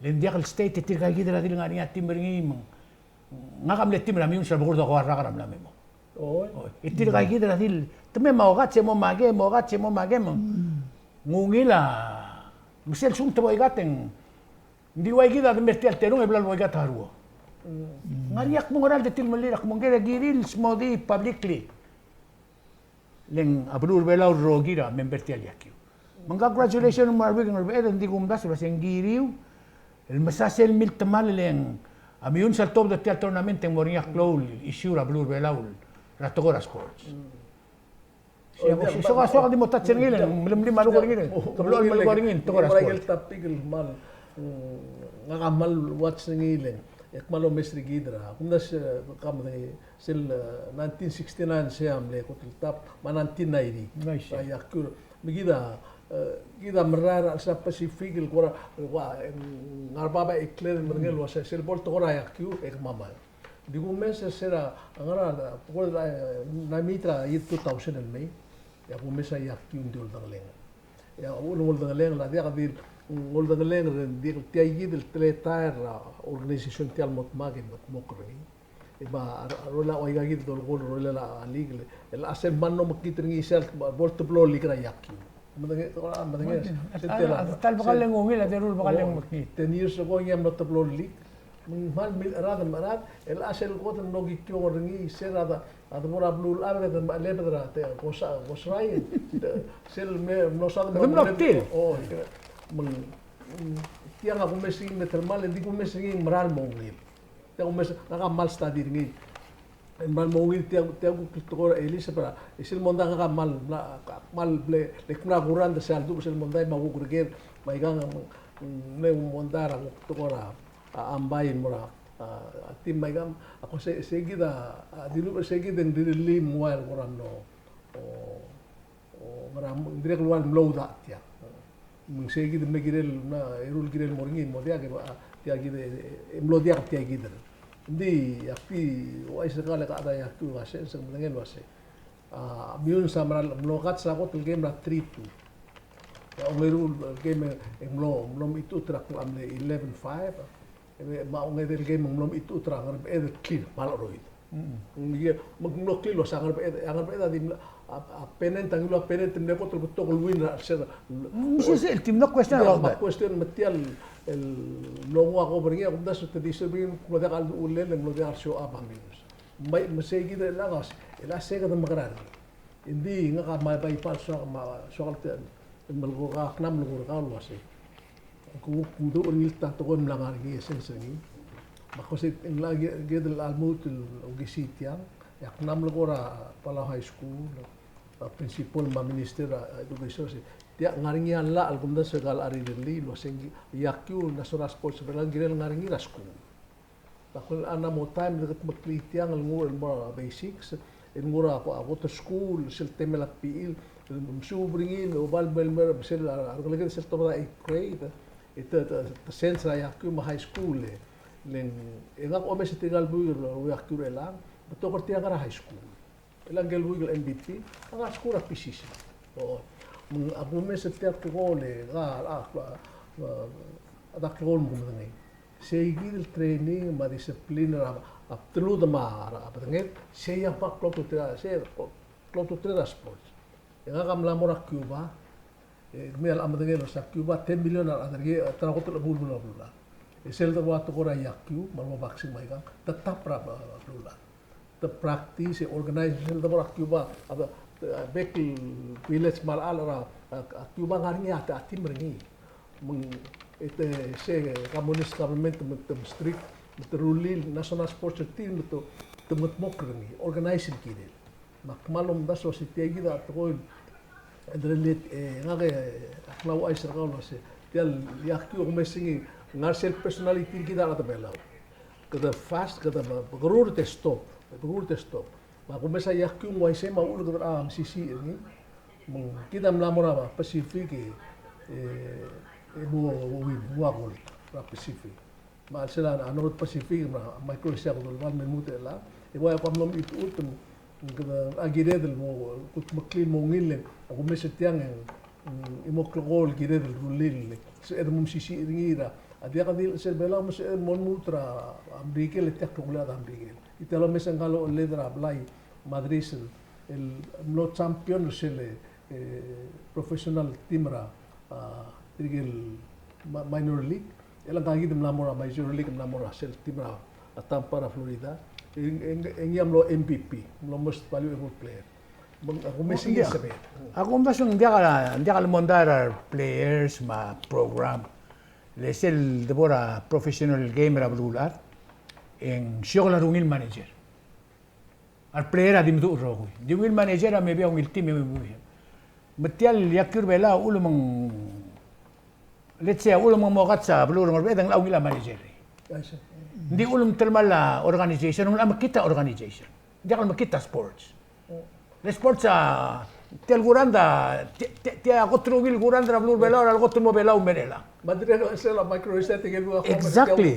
Speaker 1: Le ndiakal state tirgal gila dilngani timri ngakam le timra miuns sa bugor ko arra karam lamemo. Itir kay kita natil teme maugat se mo mage ngungila musel sung tebo igaten di way kita mertial terung e blal way gata haruo ngariak mo ngoral detil malirak mo gera giril smodi publicly leng ablur belaw rogira membertial yakyu congratulations marbig ngarbed ndi kumdas baseng giriu el masasel mil tamal leng amiun sa top de tournament en moriak clowl issue ablur belaw Ratogora Sports. So ka di mo tatsen ngilin, limlim malu ko ngilin. Kablo malu ko ngilin, Togora Sports.
Speaker 3: Maragel tapigil mal ngakamal watch ngilin. Ek malo mesri gidra. Kundas kam sil 1969 siam le ko tap manantin nairi.
Speaker 1: Nice.
Speaker 3: Ayakur migida gida merara sa Pacific ko ngarbaba ekler merngel wasa sil bol Togora yakyu ek mama. Digo meses era angara por na mitra y 2000 el mei ya ko mesa ya kiun dol dangleng ya ulo dangleng la dia dir ul dangleng dir tiai del teletar organization tial mot magin mot mokri iba rola oiga gid dol gol rola la ligle el asel manno makitringi sel bolt blo likra yakki madenge
Speaker 1: tal bakaleng ungil at rul bakaleng makit
Speaker 3: 10 years ago yam not blo lik mal mil arad marad el asel got no gikyo ringi serada ad mora blul abre de lebra te gosrai sel me no sad oh men tiang aku mesi meter mal di ku mesi maral mongil te ku mesi aga mal stadir ngi mal mongil tiang tukor Elisa para isil monda ka mal le kuna guran de saldu isil monda ma gurger mai gang ne monda ra tukora ambain mora tim mai gam ako segida dilu segida ndili mual koram no o maram direk luar mlouda tia mung segida megirel na erul girel moringin modia ke tia gide mlodia tia gide Hindi, yakti, wai sekali ka ada yakti wase, sebenarnya wase. Miun samral mlokat sa ko game na 3-2. Ya ongeru game mlom itu trak amle 11-5. Ma ongeru game mlom itu trak ngarep clear mal roit. Ngi magno clear sa ngarep di penen tangulo penen tende ko to win ser.
Speaker 1: This is el team no question about that.
Speaker 3: Question metial el longo ako bringi ako das te dice bien lo de al ulen lo de al show up amigos mai masegi de lagas el asega de magrar indi nga ka mai pai pal so ma so te malgo ka knam lo ka lo ase ku do uril ta to kon langar gi sen sengi ma khosit en la ged al almut o gisitia ya knam lo ra pala high school principal ma minister education dia ngaringi alla algum da segal ari deli lo sengi yakyu national sports belang girel ngaringi rasku takul ana mo time dekat maklitiang ngur mo basics ngura ako to school sil temela pil msu bringin o bal belmer sil argalaga sil to da grade ita sense yakyu ma high school len enga ko mes tingal bu yakyu elang beto kertia ngara high school elang gel bu MVP anga skura pisisi aku mes setiap gole ada gol mengenai segi training ma disiplin abtelu da mara abenget saya pak klotu tera sports yang agam lamora Cuba mel amadengelo sa Cuba 10 million ada ge tara ko bul bula esel da waktu kora yakyu mal boxing mai kan tetap bula the practice organization da mora Cuba ada back village mal alara Cuba ngaringi ata tim ringi meng ite se communist government mit strict mit rulil national sports team mit temut mokrengi organizing kidel makmalum das was itegi da to adrelit ngage aklau ai sergal was tel yaktu mesingi narsel personality kida ata belau kada fast kada bagurur te stop ma kumesa yaktu mo ise ma ul kada sisi ini kita melamor apa Pacific mo win gol ra Pacific ma sila anot Pacific ma micro siya ko dal men mutela iwa ko mlom itu utum kada agire del mo kut maklin mo ngillen ako mesa tiang imo gol gire del rulil se edmum sisi ngira adia kadil se bela mo se mon mutra amrike le tek tongla da amrike italo mesa ngalo ledra blai Madrid el no champion sele professional timra tigil minor league elang kagi dem lamora major league lamora sel timra Tampa Florida engiam lo MVP lo most valuable player ako mesing sabi
Speaker 1: ako masung dia kala mondar players ma program lesel debora professional gamer ablular en shogola rungil manager al player adim tu rogo di will manager me bia il team me metial yakir bela ulumang let's say ulumang mokat sa blur mo bedang law nila manager hindi ulum termala organization ulum makita organization hindi kan makita sports le sports tel guranda tia kotrugil guranda blur bela al kotmo bela umerela
Speaker 3: madre sela micro reset gelu
Speaker 1: exactly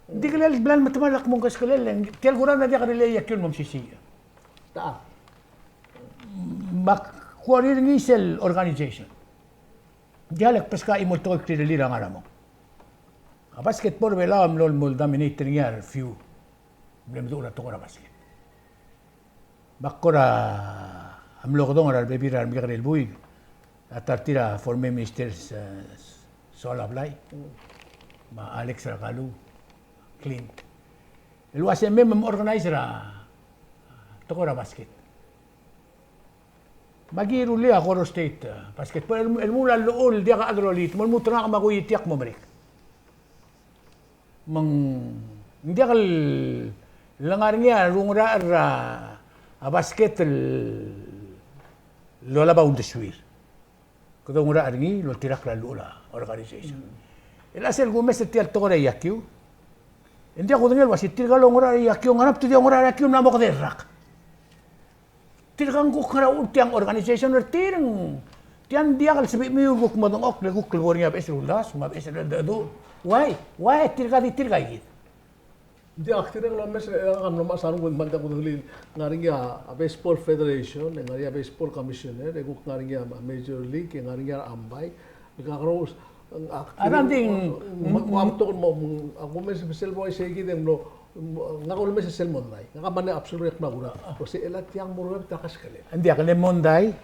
Speaker 1: di kalel blan matamalak mong kaskalel tel guranda dia kan le yakir mom sisiya
Speaker 3: ta
Speaker 1: mak kuarir ngisel organization dialek peska imolto ktirelira ngaramo a basketball bela amlol mol dominator ngar few blem dura to basket bakora amlo godon al bebira al migre el buig atartira formé misters sola blay ma Alex Ragalu Clint el wasem mem organizer to basket magiru li Agoro State basketball el mula lol dia adrolit mol mutra ma go yitiak momrek mang dia Langarnya lungra basket lola ba undeswir. Kada ngura arngi lo tirak la lula organization. El asel gumes tial togora yakiu. India kudengel wasitir kalau ngura yakiu ngarap tu dia ngura yakiu namo kaderak. Tirang kuk kara utiang organization tirang tiang dia kal sebi miu guk modong ok le guk kelbornya bes rulas ma bes do why tirga gitu.
Speaker 3: Dia akhirnya kalau mes kan nomor satu gue mantap gue beli ngaringnya baseball federation, ngaringnya baseball commissioner, gue ngaringnya major league, ngaringnya ambai, kalau
Speaker 1: Adam ting
Speaker 3: waktu aku mes besel boy saya gitu yang lo ngakul mes sel mondai, ngakamane absolut yak nagura, terus elat yang murah terkas kali.
Speaker 1: andi akan mondai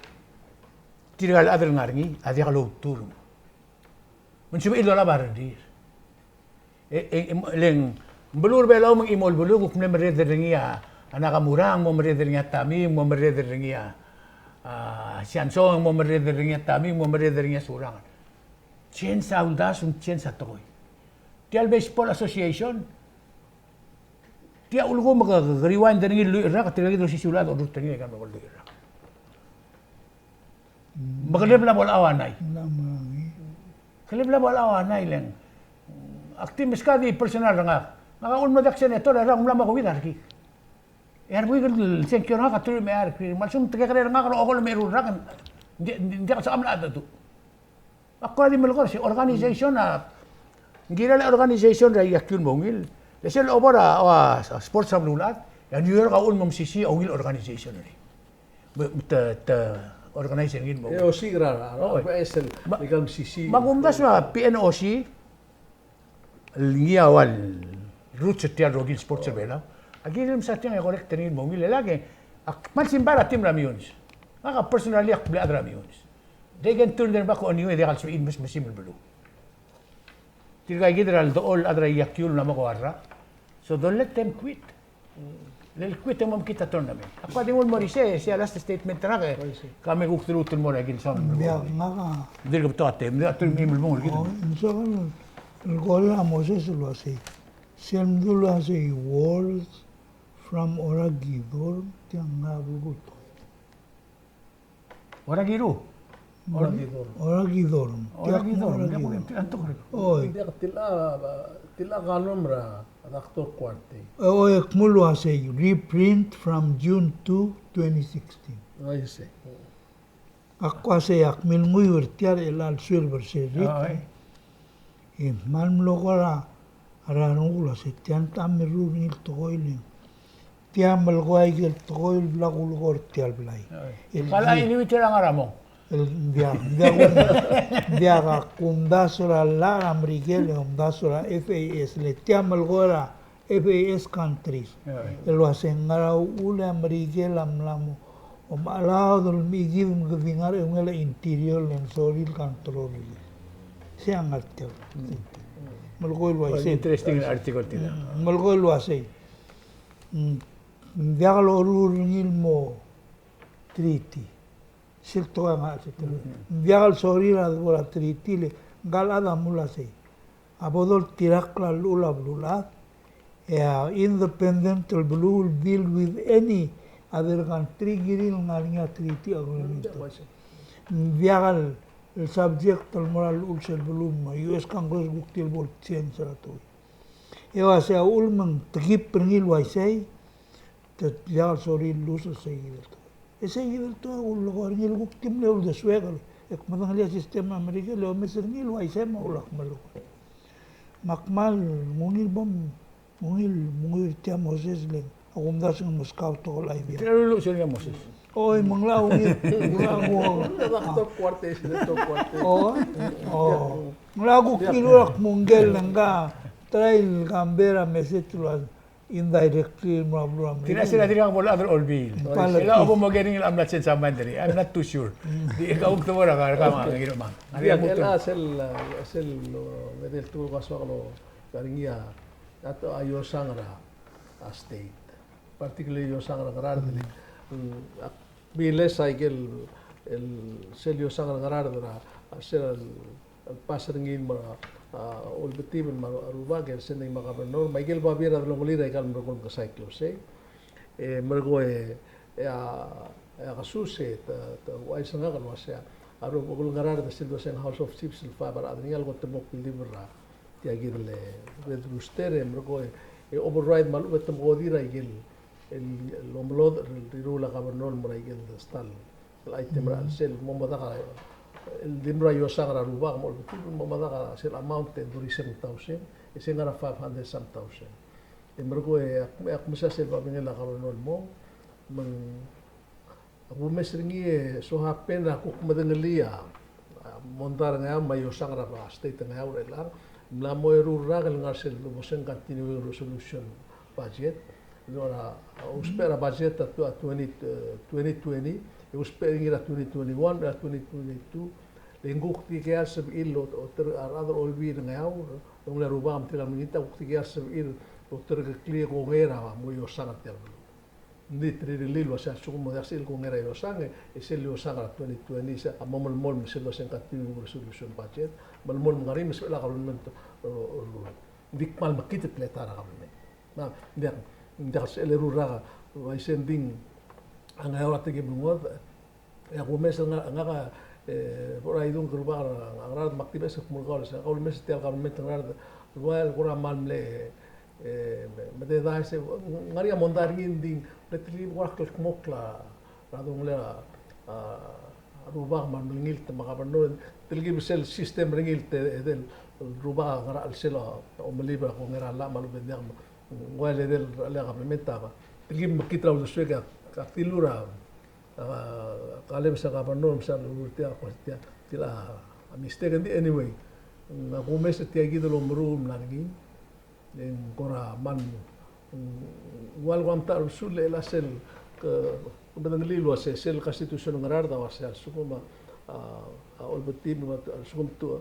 Speaker 1: tirgal adel ngaringi adi kalau turun. Mencoba idola bardir. Leng belur belaw mang imol bulu kung mereder niya anakamurang mo mereder niya tami mo mereder niya siansong mo mereder niya tami mo mereder niya surang chen sa undas un chen sa toy tial baseball association tia ulgo magagriwan din ni luira ka tiragi do sisulad o rutan ni kan mo luira magalebla bol awanay kalebla bol awanay lang aktimis ka di personal nga Ngakakun mo dak senator, arang mula ko winar ki. Bui kan senkyor nga katul me ki. Malsum tege kare nga karo okol meru rakan. Hindi ka sa amla ata tu. Ako di melkor si organization na ngira la organization ra yakyun mongil. Lesel obora sports samlulat. Yan yur ka un mom sisi ongil organization ni. Organization ngin mo.
Speaker 3: PNOC ra. PSL ikam sisi.
Speaker 1: Magumdas na PNOC liawal roots tiar rogil sports bela agil sa tiang correct tenin mongil lagi mal simbara tim ramions aga personally ak bla ramions they can turn their back on you they also in mas masim bulu tirga gidral do all adra yakyul na mako arra so don't let them quit lel quit mo kita tournament apa di mo morise si last statement ra kami guktrutun mo agil sa
Speaker 2: Ya nga.
Speaker 1: dirga toate mi atul mi mo gid
Speaker 2: So el gol a Moses lo hace. Siendo lo hace words from Oragidor tiang nabugot.
Speaker 1: Oragiro
Speaker 2: Oragidor.
Speaker 1: Anto ko.
Speaker 2: Oy.
Speaker 3: Dia tila kanom ra Dr. Quarte.
Speaker 2: Oy ekmulo hace reprint from June 2, 2016.
Speaker 3: Ay se.
Speaker 2: Ako hace akmil muy vertiar el al silver series. Malm lo kora arangulo se tian tamirru ni toil. Tiam malgoy gel toil blagul gor tial blay.
Speaker 1: Kala ini witira nga ramo.
Speaker 2: Dia kundasura la amrigel kundasura FAS le tiam malgora FAS countries. Lo hacen ngara ula amrigel amlamu. Allow the migil ngvingar ngela interior and soil control. Siang artikel. Malgoy lo hace.
Speaker 1: Interesting article tila.
Speaker 2: Malgoy lo hace. Diaglo rurngil mo treaty. Silto nga sa tilo. Diagal sorira bola treaty le galada mula se. Abodol tirakla lula blulat. Independent will deal with any other country giril ngalinga treaty agreement. Diagal el subject al moral ulsel belum US Congress buktil bol change rato. Ewa se ulmang tagip pernil waisay te diagal soril lusa seguido. Ese seguido to ul lugar ngil buktim le ul de suegal. Ek madang lia sistema Amerika le meser ngil waisay ma ulak malu. Makmal mungil bom mungil tia Moses le agumdas ng Moscow to lai bia.
Speaker 1: Tinalulu siya nga Moses.
Speaker 2: Oy manglaw ngil
Speaker 3: Dr. Quarte, Dr. Quarte.
Speaker 2: Lagu kilulak munggel nangga trail Canberra mesetula indirectly mabluam.
Speaker 1: Tina sila tira bola other all bill. Sila opo mo getting I'm not sa mandiri. I'm not too sure. Di ikaw to wala ka mga ginoma.
Speaker 3: Dia ela sel medel tu kaso lo karingia ato ayo sangra state. Particularly yo sangra garar dele. Biles cycle el sello sangra garar dra ser el pasringin ol betim maruba gel sending makabernor Michael Babira longolira ikal mergol ka cyclos mergo ya kasuse ta wai sanga kan wasya aro bogol ngarar da sildo sen House of Chiefs il fa bara adningal go temok libra ti agir le red rooster mergo override malu betem godira igel el omlod rirula gabernor maraigel stal el item al sel momada ka el dimra yo sagra ruba mo betul momada ka sel amount en duri 7,000 ese ngara 500 something mergo ak misa sel ba bengela gabernor mo meng aku mesringi so happen aku kumadengelia montar nga mayo sagra ba state nga urelar mlamo erura gal ngasel mo sen continuing resolution budget allora uspera budget a 2020 e uspera ngira 2021 a 2022 lenguk ti kaya sab illo o ter arado olbi nga ung la rubam tira minita ukti kaya sab il o ter clear ko ngera mo yo sangat ter ndi trililo sa sumo da sil ko ngera yo sange e se lo sangat 2020 sa amol mol se lo sen continuing resolution budget mal mol ngarim se la government dikmal makita pletara government na ndak se le rura vai sending anga ora te gebungod ya ko mes nga por ahí dun grupo agrar maktibe se kumul sa qawl mes te government agrar royal qura malmle mede da se ngaria mondar nginding petli work mokla radong le rubah man ngil te magabarno tilgi bisel system ringil te del rubah ngara al sela o meliba ko ngara la malu bedang wale del la gablementa ba tilgi makitra u swega ka tilura kale bisa gabarno misal urtia kwastia tila mistake ndi anyway ngaku mes te agi del omrum langi en kora man wal wamta usul la sel بدنا نقول له سيل constitution ngarar da wasal sukuma ol betim sukum tu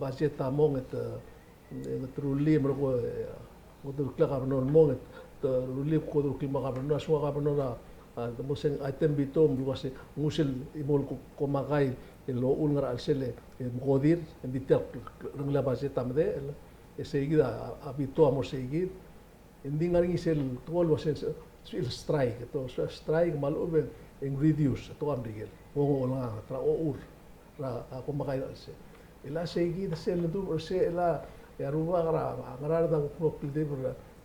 Speaker 3: budget tamong et truli mergo udur kla gabernor mong et truli ko udur kla gabernor aswa gabernor musen item bitom luase musil imol ko magai lo ul ngar alsele ngodir en detail ngla budget tamde seguida habito amo seguir ending ngaring sel tol wasen il strike to strike malube en reduce to am digel o nga tra o ur ra ko makai se ila segi da sel du se ila ya ruba gara da ko pilde bur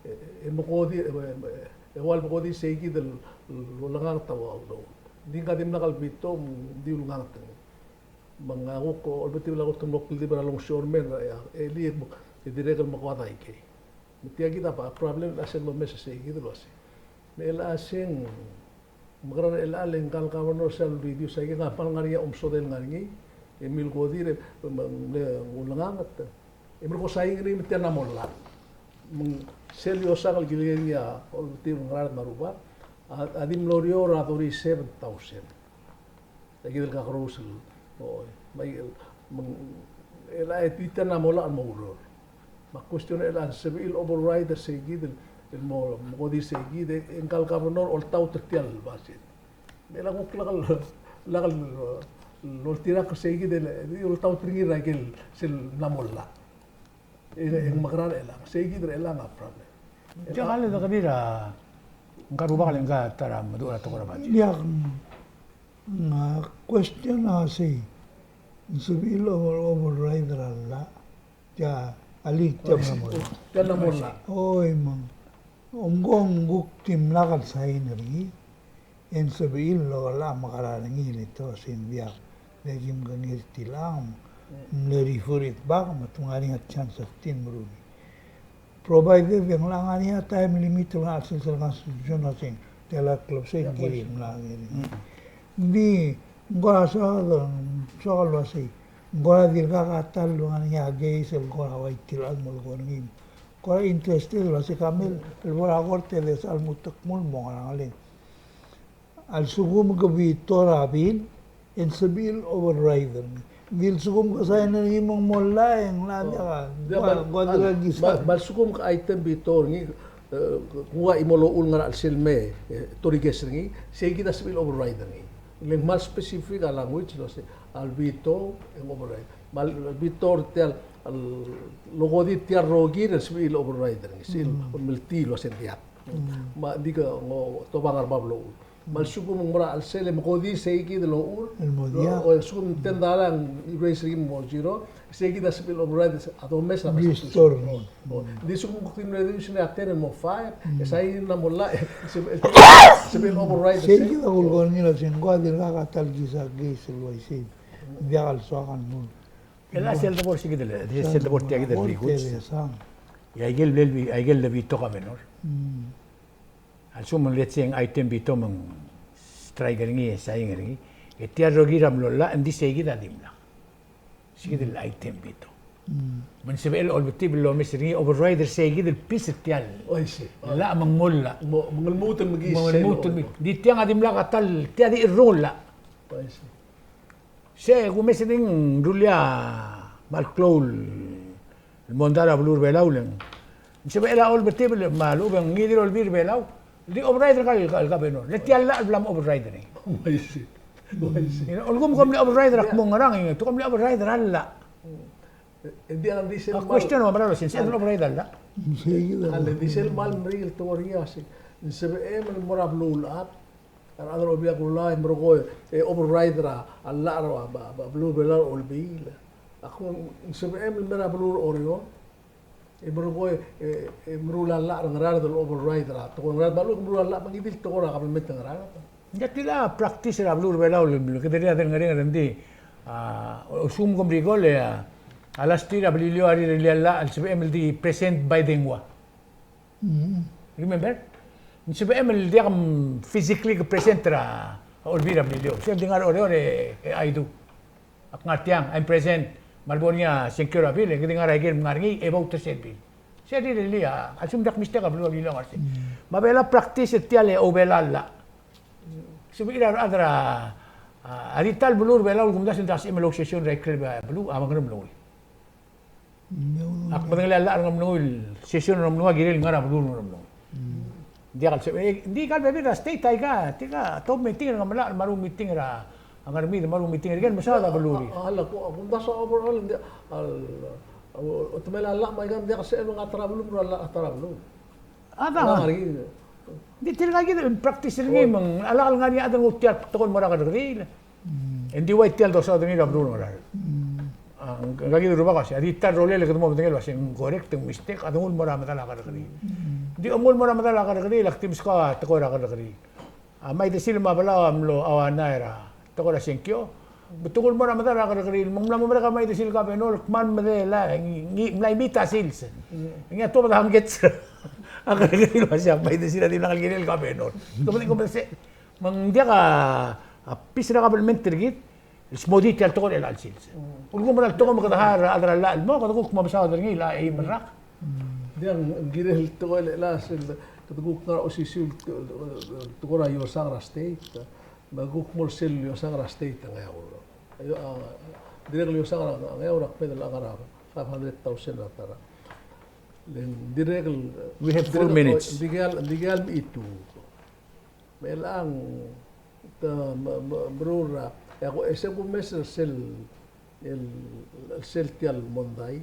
Speaker 3: e mo godi e wal godi segi del lo nga ta wa do dinga dim nakal bito di lu nga ta mangago ko olbeti la ko mo pilde bur long shore men ya eli e direct mo ko dai ke mitiagi da problem la sel mo mes segi do lo se ela sing magran ela lengkal kawan sel video saya ngapal ngaria omsodel ngaringi emil godir ulangat emil ko saing ni mitian namolla sel yo sakal gilingia olti ngrat maruba adim lorio ratori 7,000 lagi del kakrusel oh mai ela etita namolla almuror ma cuestione ela sebil override seguid el mo di seguide en cal gabernor ol tau tertial basit mela ko lagal lo tira ko seguide ol tau tringi ragel sel namolla en magrar ela seguide ela na problem
Speaker 1: Jangan ada kadira ngarubah kali enggak tara madura to kora baji
Speaker 2: ya na question asi subil override ralla ya ali
Speaker 3: namolla
Speaker 2: oi mang Onggong guktim lakat sa inari, en sabihin lo la makaralangi nito sinbiak. Lagim gangir tilang, narifurit bak matungani at chance of tin maruni. Provided yung langani at time limit ng asin sa constitution natin, tela club sa girim lang ini. Di ngora sa kalwasi, ngora dirka katal lungan niya gay sa ngora way tilang mulgon Kora interested la si Kamil el bora corte de salmutak mul mo ngaling al sugum gabi torabil en sabil overrider bil sugum ka sa na himong molla en la ka gisa
Speaker 3: bal sugum ka item bitor ni kuha imolo ul ngar al selme toriges ngi segi da sabil overrider ngi leng mal specific language lo se al bito en overrider mal bitor tel logo di tiarrogi dan sebil overrider ni sil melti lo sentiat ma diga ngo to bangar bablo mal suku mura al sele mo di seiki de lo ur
Speaker 2: المذياع
Speaker 3: o suku tendalang race rim mo giro seiki da sebil overrider ado mes na
Speaker 2: بيستور
Speaker 3: di suku kutin reduction ater mo fa sai na molla sebil overrider
Speaker 2: سيجي أقول قولني لا سنقادر لا تلقي جيس الويسين ديال سواقن نون
Speaker 1: لا سيل دبور شي كده لا سيل دبور تيجي ده بيقول
Speaker 2: سام
Speaker 1: يا يجل لبي توقع منور السوم اللي تسين ايتم بيتو من سترايكرني ساينغرني التيار رام لا عندي سيجي ده ديملا سيجي الايتم بيتو من سبيل اول بتيب لو مسرني اوفر رايدر سيجي البيس التيال
Speaker 3: اي سي
Speaker 1: لا من مولا
Speaker 3: من الموت المجيس
Speaker 1: من الموت دي تيان ديملا قتل تيادي الرول لا
Speaker 3: اي سي
Speaker 1: شيء ومثلا دوليا بالكلول الموندارا بلور بلاولن مش بقى لا اول بتيبل مالو بن يديروا البير بلاو دي اوبر رايدر قال القبنون لتي لا بلام اوبر رايدر
Speaker 3: اي سي اي سي
Speaker 1: القوم قوم لي اوبر رايدر مو نران تقوم لي اوبر رايدر هلا
Speaker 3: دي انا دي سيل
Speaker 1: كويستيون ما برالو سين اوبر رايدر لا
Speaker 2: سيجي
Speaker 3: هلا دي سيل مال مريل توريا سي نسبه من مراب لول اب انا لو بيقول لا مرغوي اوبر رايدر الله بلو بلا اولبيل اكو نسبه من مراب لول اوريو مرغوي مرولا لا نغراد الاوبر رايدر تقول نغراد بالو مرولا لا بنجي تقول قبل ما تنغراد
Speaker 1: جت لا براكتيس لا بلور بلاو كده دي هذا غير عندي اسوم كم ريغول على ستيرا بليليو اري لا السبب ام دي بريزنت باي دينوا ريمبر نسبة ام ديام فيزيكلي بريزنت را اولبيرا بليليو سيم دينار اوري ايدو اكناتيان ام بريزنت مالبونيا سينكيرا بيل دينار ايجر مارغي اباوت سيبي سيدي ليا اسوم داك ميستيك بلو بليليو مارسي ما بلا براكتيس تيالي او بلا لا سبيل ادرا اريتال بلور بلا وكم داس داس ام لوكسيشن ريكل بلو امغرم لوي ak badang la ngam noil session ngam no girel ngara bulur ngam no dia kal di kal bebe da state taiga tika top meeting ngam la maru meeting ra agar mi maru meeting gen masada buluri
Speaker 3: هلا كون ده اوفر اول وتملا لا ما يقام ديك سيل ngatra belum la ngatra belum
Speaker 1: ada di tirga gitu practice ni mang ala al ngari ada ngutiak tokon mara ka gril endi white tel do sa ni ra bulur ngara gagi do ruba kasi adita role le kadmo betul basin correct mistake adungul mora madala ka gril di umul mora madala ka gril aktim ska takora ka gril may desil mabala amlo awana era takora senkyo betul mora madala ka gril mumla mo ka may desil ka benol man madela ngi mlay mita sils ngi to ba hangets ang gril basya may desil di nakal gril ka benol to ko bese mang dia ka pisra ka belmenter git اسمودي تال تقول الى السيلز ونقوم من التقوم كظهر ادرى لا المو قد ما بساعد رني لا اي مرق
Speaker 3: ديان غيره التقول لا تقول قرا سيسيل تقول يو سانغرا ستيت ما قوك مرسل يو سانغرا ستيت غاورو دير يو سانغرا غاورو بيد الاغراب 500,000 ترى لان دير
Speaker 1: we have 4 minutes
Speaker 3: ديغال ايتو الان برورا ese mes el sel tial mondai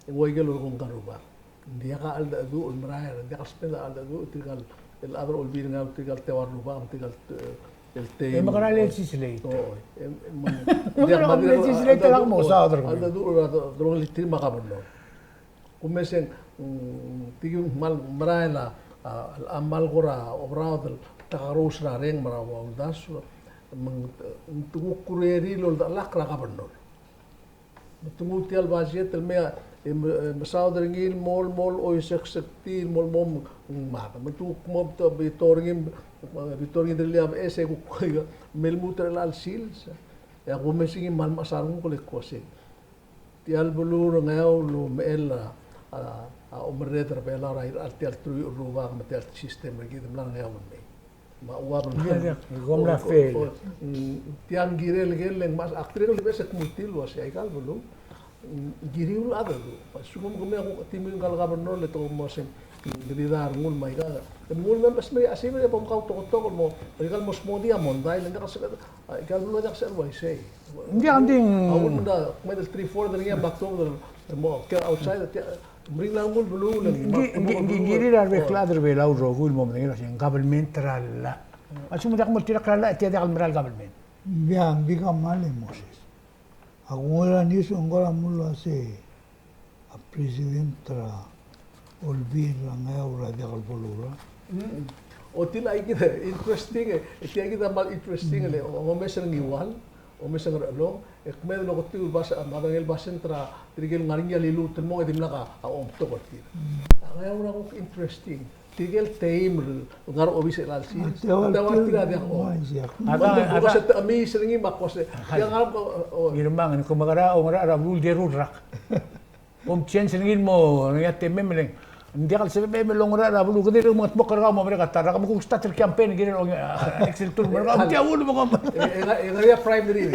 Speaker 3: e gelo con garuba dia ka al du ul maraia dia ka spenda al du tigal el adro ul bir ngam tigal te war ruba tigal el te
Speaker 1: ma kana le sislei
Speaker 3: dia
Speaker 1: ma le sislei te la mo sa adro
Speaker 3: al du dro li tir ma kablo kumesen tigi mal maraia la al amal gora obrao del tagarus ra reng mara wa dasu tunggu kureri lol da lakra ka bandol tunggu tial bajet tel me masauder ngil mol oi sekti mol mom ma tu mob to bitorgim del ab ese ku melmuter al sils ya ku mesingi mal masarung ko le kose tial bulur ngau lo mela a omredder bela ra al tial tru ruwa ma tial system gi dem lang ngau me ma uab
Speaker 1: gomla fel
Speaker 3: tiang girel geleng mas aktrino libesek mutil was ay kal belum giriul ada tu pasugum kami aku timin kal gabernur le to mosem gridar ngul mai ga ngul mem pas me asime le pom kau to mo kal mos modia mondai le ka sekal kal lu dak ser wai sei
Speaker 1: ndi anding
Speaker 3: awun da med 3-4 der ngam bakto Mo ke outside bring lang mul bulu lang.
Speaker 1: Giri rar be kladr be lau rogul mo mengiro sing government tralla. Asum dak mo tirak tralla tiada al government.
Speaker 2: Biang biga male Moses. Agora nisso agora mulo ase a presidenta olvir lang ora de galbolura.
Speaker 3: O tila kita interesting tiada kita mal interesting le o mesang iwal o mesang lo ekmed lo kotiu basa madangel basen tra tigel ngaringa lilu temo edim laka a om to kotir. Ang ora ko interesting. Tigel team ngar obis elalsi. Tawa tira dia o. Ada sa ami seringi makos. Yang ngar
Speaker 1: Girmang ko magara o ngara rabul de rudrak. Chen singin mo nga temme meleng. Hindi kal sebe melong ngara rabul ko dire mo tmo karga mo mereka tara mo start campaign gire o excel tour mo ka ti awul mo ka.
Speaker 3: Area primary.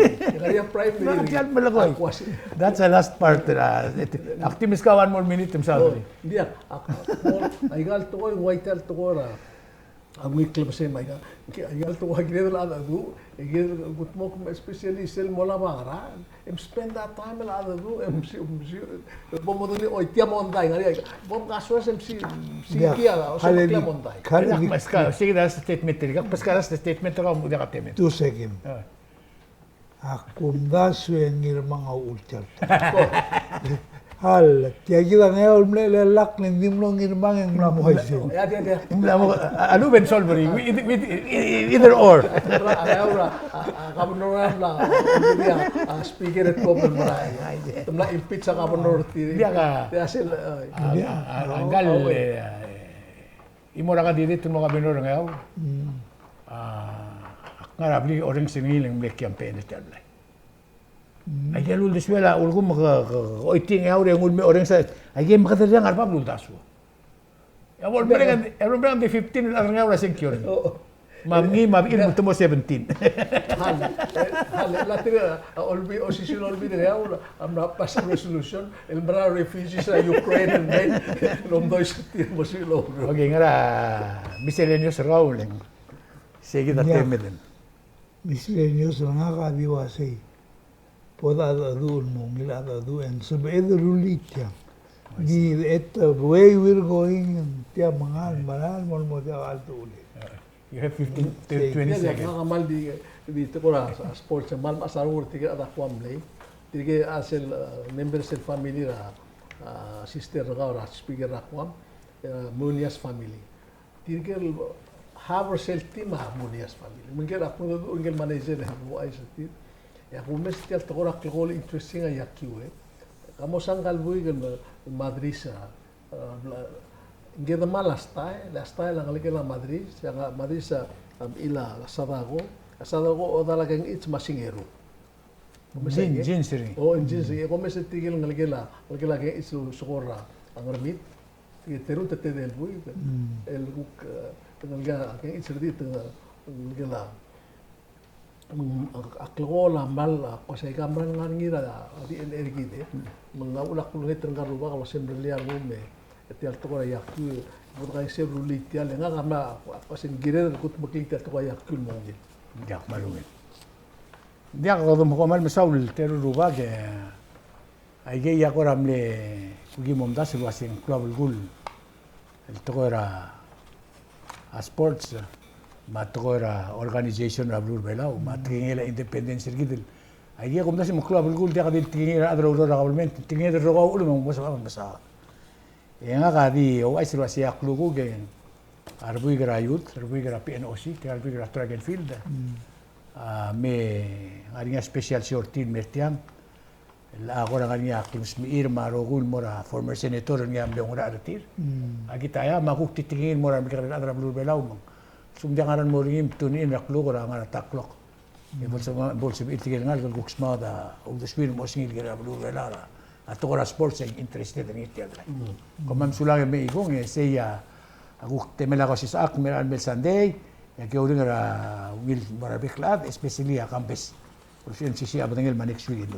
Speaker 1: Yan malagoy. That's the last part. Actimis ka 1 more minute himself.
Speaker 3: Dia aigal to ko waital to ko ra. Amoy club se mai ka. Aigal to ko gire la adu. Gire gut mo especially sel mola bagara. Em spend that time la adu em bom modoni oi tia mondai ngari. Bom kaso sem si kia o se tia mondai.
Speaker 1: Kali maska sige da statement ka paskara statement ka mo dia temen.
Speaker 2: Tu segim. Akum suengir mga ulcer. Hal, tiada ngayon mle lak nendim long irmang yang melamu hasil.
Speaker 3: Ya.
Speaker 1: Melamu anu ben solveri with either or.
Speaker 3: Ahora gobernador la dia speaker at problem maray. Tumla impeach sa gobernador ti.
Speaker 1: Dia ka.
Speaker 3: Dia hasil
Speaker 1: Anggal imora ka dito mo gobernador ngayon. Ngarabli orang siniling mle campaign at yan. Ay galul deswela ulgum oiting aure ngul me orang sa ay makadar yang arpa blul tasu. Ya wol mereka de 15 ang ngaura secure. Mamngi mabin mo 17.
Speaker 3: Hal la tira olbi osisyon olbi de aura amra pass resolution el bra refugees sa Ukraine and lomdoy sa timo silo.
Speaker 1: Okay ngara miscellaneous rolling. Sige da temeden.
Speaker 2: Miscellaneous nga ka biwasay. Poda adu mongila adu and sabe rulitia. Di the way we're going tia mangal maral mo dia alto uli.
Speaker 1: You have 15 to 20 seconds.
Speaker 3: Kamal di to ra sports mal masarur tiga ada kwamle. Tiga asel member sel family ra sister ra speaker ra kwam Munias family. Tiga Harvard sel team Munias family. Mungkin aku ungel manager mo ay sa ya kumes tial tokora klogol interesting ay yakiwe kamo sangkal bui kan Madrid sa ngeda last time lang alike la Madrid sa ila Sadago o dala kang it's masingero
Speaker 1: Jin siri
Speaker 3: jin kumes tigil ngalike la kang it's sukora ang remit terun tete del bui el ngalga kang it's redit ngala aklola mal pasay kamran ngira di energi mengulak ulit tenggaruba kalau sembelia rume etial to kaya yakku bukan se rulit ya lenga kama pasin gire kut bakit to kaya yakku mongil
Speaker 1: ya malumin dia kalau mo mal mesaul teruruba ke ay ya ko ramle kugi momda se wasin global gul el to era a sports matogora organization rablur belau matingela independence gidil ayya kom dasi mukla bulgul dia kadil tingela adro government tingela rogo ulu mo basa nga kadi o ay sila siya klugo gen arbui gra youth arbui gra PNOC arbui gra track and field me ngaringa special short team mertiang la agora ngaringa kims mi irma rogul mora former senator nga ambe ngora retir agita ya maguk titingin mora mi kadil adro rablur belau sumjangaran mo rin tunin raklo ko nga taklok. Bolsa itigil nga kung guksma da og deswin mo singil gira blue velara. Ato ko sports ay interested in it yadra. Komam sulang me igong seya aguk temela ko sa ak meran bel Sunday ya ke uring ra wil marabik lad especially a campus. Por si siya abangel manex week in